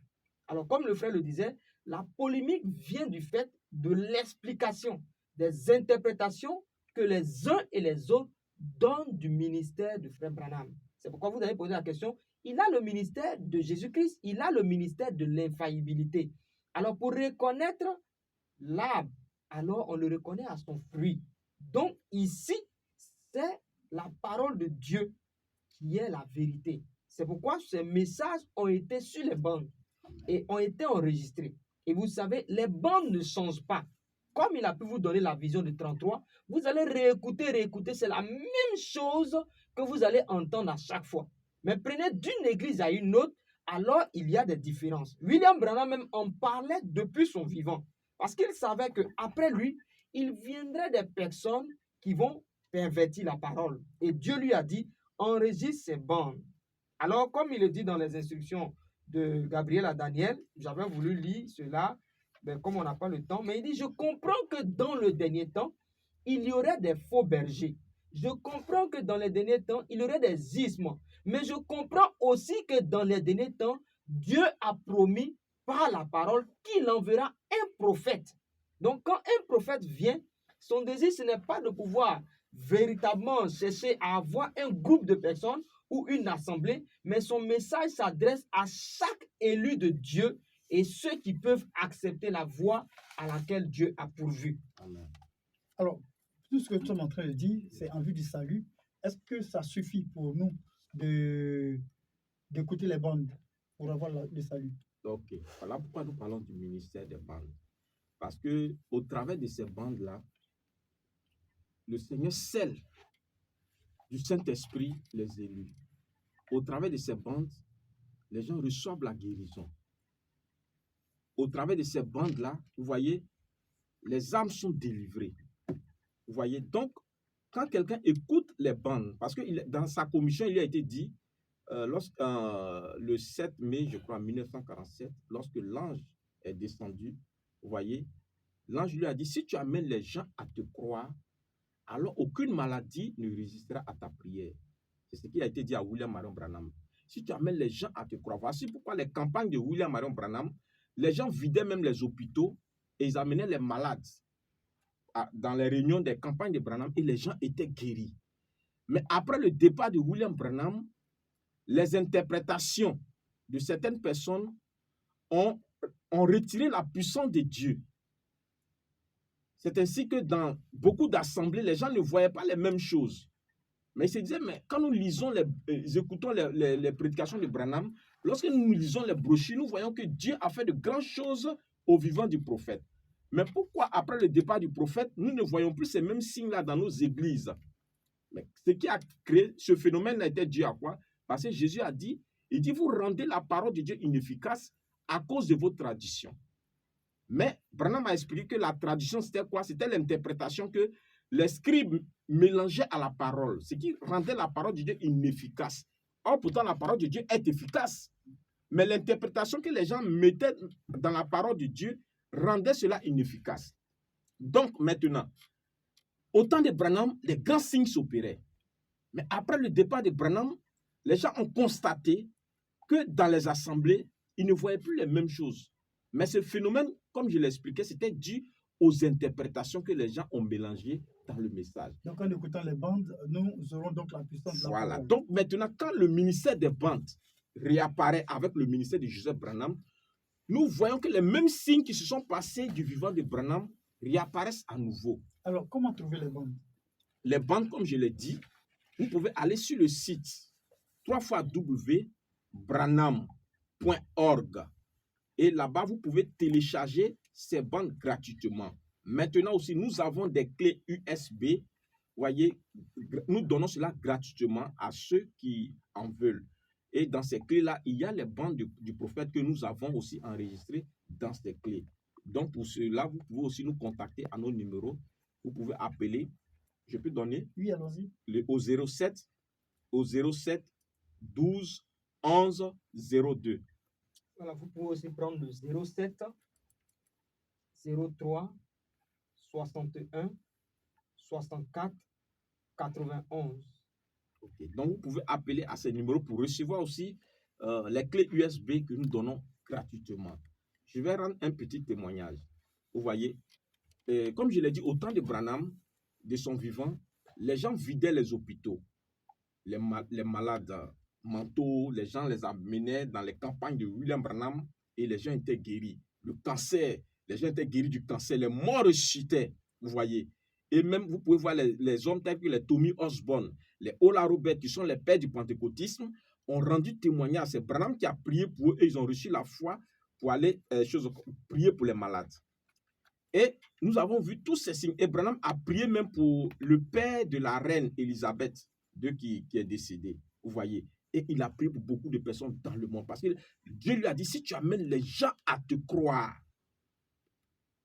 Alors, comme le frère le disait, la polémique vient du fait de l'explication, des interprétations que les uns et les autres donnent du ministère de Frère Branham. C'est pourquoi vous avez posé la question. Il a le ministère de Jésus-Christ, il a le ministère de l'infaillibilité. Alors, pour reconnaître l'arbre, alors on le reconnaît à son fruit. Donc, ici, c'est la parole de Dieu qui est la vérité. C'est pourquoi ces messages ont été sur les bandes et ont été enregistrés. Et vous savez, les bandes ne changent pas. Comme il a pu vous donner la vision de 33, vous allez réécouter, c'est la même chose que vous allez entendre à chaque fois. Mais prenez d'une église à une autre, alors il y a des différences. William Branham même en parlait depuis son vivant, parce qu'il savait qu'après lui, il viendrait des personnes qui vont pervertir la parole. Et Dieu lui a dit, enregistre ces bandes. Alors, comme il le dit dans les instructions de Gabriel à Daniel, j'avais voulu lire cela, mais comme on n'a pas le temps, mais il dit, je comprends que dans le dernier temps, il y aurait des faux bergers. Je comprends que dans les derniers temps, il y aurait des ismes. Mais je comprends aussi que dans les derniers temps, Dieu a promis par la parole qu'il enverra un prophète. Donc, quand un prophète vient, son désir, ce n'est pas de pouvoir véritablement chercher à avoir un groupe de personnes ou une assemblée, mais son message s'adresse à chaque élu de Dieu et ceux qui peuvent accepter la voie à laquelle Dieu a pourvu. Amen. Alors, tout ce que nous sommes en train de dire, c'est en vue du salut. Est-ce que ça suffit pour nous d'écouter les bandes pour avoir le salut? Ok, voilà pourquoi nous parlons du ministère des bandes. Parce que au travers de ces bandes-là, le Seigneur scelle du Saint-Esprit les élus. Au travers de ces bandes, les gens reçoivent la guérison. Au travers de ces bandes-là, vous voyez, les âmes sont délivrées. Vous voyez, donc, quand quelqu'un écoute les bandes, parce que dans sa commission, il a été dit, le 7 mai, je crois, 1947, lorsque l'ange est descendu, vous voyez, l'ange lui a dit, si tu amènes les gens à te croire, alors aucune maladie ne résistera à ta prière. C'est ce qui a été dit à William Marion Branham. Si tu amènes les gens à te croire, voici pourquoi les campagnes de William Marion Branham, les gens vidaient même les hôpitaux et ils amenaient les malades dans les réunions des campagnes de Branham et les gens étaient guéris. Mais après le départ de William Branham, les interprétations de certaines personnes ont retiré la puissance de Dieu. C'est ainsi que dans beaucoup d'assemblées, les gens ne voyaient pas les mêmes choses. Mais ils se disaient, mais quand nous lisons, écoutons les prédications de Branham, lorsque nous lisons les brochures, nous voyons que Dieu a fait de grandes choses au vivant du prophète. Mais pourquoi, après le départ du prophète, nous ne voyons plus ces mêmes signes-là dans nos églises? Mais ce qui a créé ce phénomène a été dû à quoi? Parce que Jésus a dit, il dit, vous rendez la parole de Dieu inefficace à cause de vos traditions. Mais Branham a expliqué que la tradition, c'était quoi? C'était l'interprétation que les scribes mélangeaient à la parole, ce qui rendait la parole de Dieu inefficace. Or, pourtant, la parole de Dieu est efficace. Mais l'interprétation que les gens mettaient dans la parole de Dieu rendait cela inefficace. Donc, maintenant, au temps de Branham, les grands signes s'opéraient. Mais après le départ de Branham, les gens ont constaté que dans les assemblées, ils ne voyaient plus les mêmes choses. Mais ce phénomène, comme je l'expliquais, c'était dû aux interprétations que les gens ont mélangées dans le message. Donc, en écoutant les bandes, nous aurons donc la puissance de la Voilà. parole. Donc, maintenant, quand le ministère des bandes réapparaît avec le ministère de Joseph Branham, nous voyons que les mêmes signes qui se sont passés du vivant de Branham réapparaissent à nouveau. Alors, comment trouver les bandes? Les bandes, comme je l'ai dit, vous pouvez aller sur le site www.branham.org et là-bas, vous pouvez télécharger ces bandes gratuitement. Maintenant aussi, nous avons des clés USB. Voyez, nous donnons cela gratuitement à ceux qui en veulent. Et dans ces clés-là, il y a les bandes du prophète que nous avons aussi enregistrées dans ces clés. Donc, pour cela, vous pouvez aussi nous contacter à nos numéros. Vous pouvez appeler. Je peux donner? Oui, allons-y. Au 07 12 11 02. Voilà, vous pouvez aussi prendre le 07 03 61 64 91. Okay. Donc, vous pouvez appeler à ces numéros pour recevoir aussi les clés USB que nous donnons gratuitement. Je vais rendre un petit témoignage. Vous voyez, comme je l'ai dit, au temps de Branham, de son vivant, les gens vidaient les hôpitaux. Les malades mentaux, les gens les amenaient dans les campagnes de William Branham et les gens étaient guéris. Le cancer, les gens étaient guéris du cancer. Les morts ressuscitaient, vous voyez. Et même, vous pouvez voir les hommes tels que les Tommy Osborne, les Ola Robert, qui sont les pères du pentecôtisme, ont rendu témoignage. C'est Branham qui a prié pour eux et ils ont reçu la foi pour aller prier pour les malades. Et nous avons vu tous ces signes. Et Branham a prié même pour le père de la reine Élisabeth II qui est décédé. Vous voyez. Et il a prié pour beaucoup de personnes dans le monde. Parce que Dieu lui a dit, si tu amènes les gens à te croire.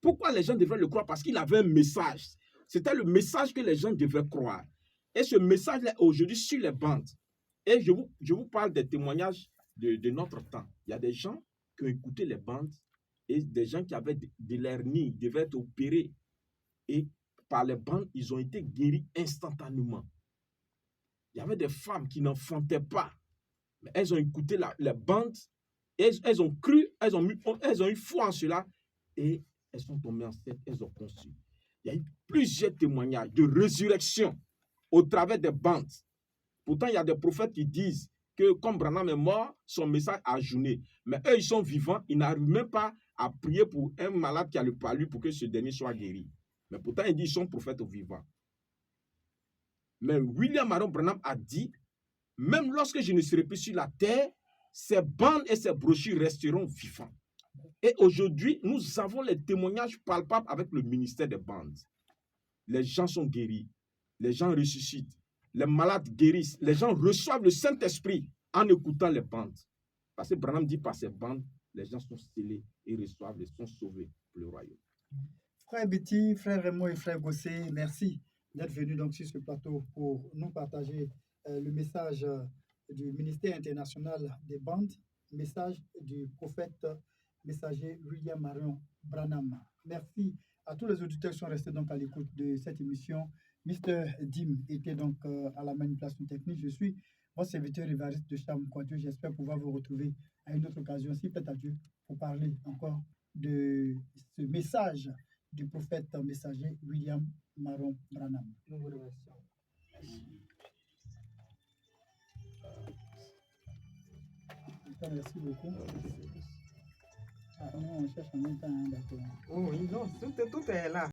Pourquoi les gens devraient le croire? Parce qu'il avait un message. C'était le message que les gens devaient croire. Et ce message est aujourd'hui sur les bandes. Et je vous parle des témoignages de notre temps. Il y a des gens qui ont écouté les bandes et des gens qui avaient de l'hernie, devaient être opérés. Et par les bandes, ils ont été guéris instantanément. Il y avait des femmes qui n'enfantaient pas. Mais elles ont écouté les bandes, elles ont cru, elles ont eu foi en cela et elles sont tombées enceintes, elles ont conçu. Il y a eu plusieurs témoignages de résurrection au travers des bandes. Pourtant, il y a des prophètes qui disent que comme Branham est mort, son message a jeûné. Mais eux, ils sont vivants, ils n'arrivent même pas à prier pour un malade qui a le palu pour que ce dernier soit guéri. Mais pourtant, ils disent qu'ils sont prophètes vivants. Mais William Marion Branham a dit, même lorsque je ne serai plus sur la terre, ces bandes et ces brochures resteront vivants. Et aujourd'hui, nous avons les témoignages palpables avec le ministère des bandes. Les gens sont guéris, les gens ressuscitent, les malades guérissent, les gens reçoivent le Saint-Esprit en écoutant les bandes. Parce que Branham dit par ces bandes, les gens sont scellés et reçoivent et sont sauvés pour le royaume. Frère Betty, frère Raymond et frère Gossé, merci d'être venus donc sur ce plateau pour nous partager le message du ministère international des bandes, message du prophète messager William Marion Branham. Merci à tous les auditeurs qui sont restés donc à l'écoute de cette émission. Mr. Dim était donc à la manipulation technique. Je suis votre serviteur Évariste de Cham Quadio. J'espère pouvoir vous retrouver à une autre occasion, si peut-être à Dieu, pour parler encore de ce message du prophète messager William Marion Branham. Nous vous remercions. Merci beaucoup. Ah, non, on cherche en même temps, d'accord. Oui, non, tout est là.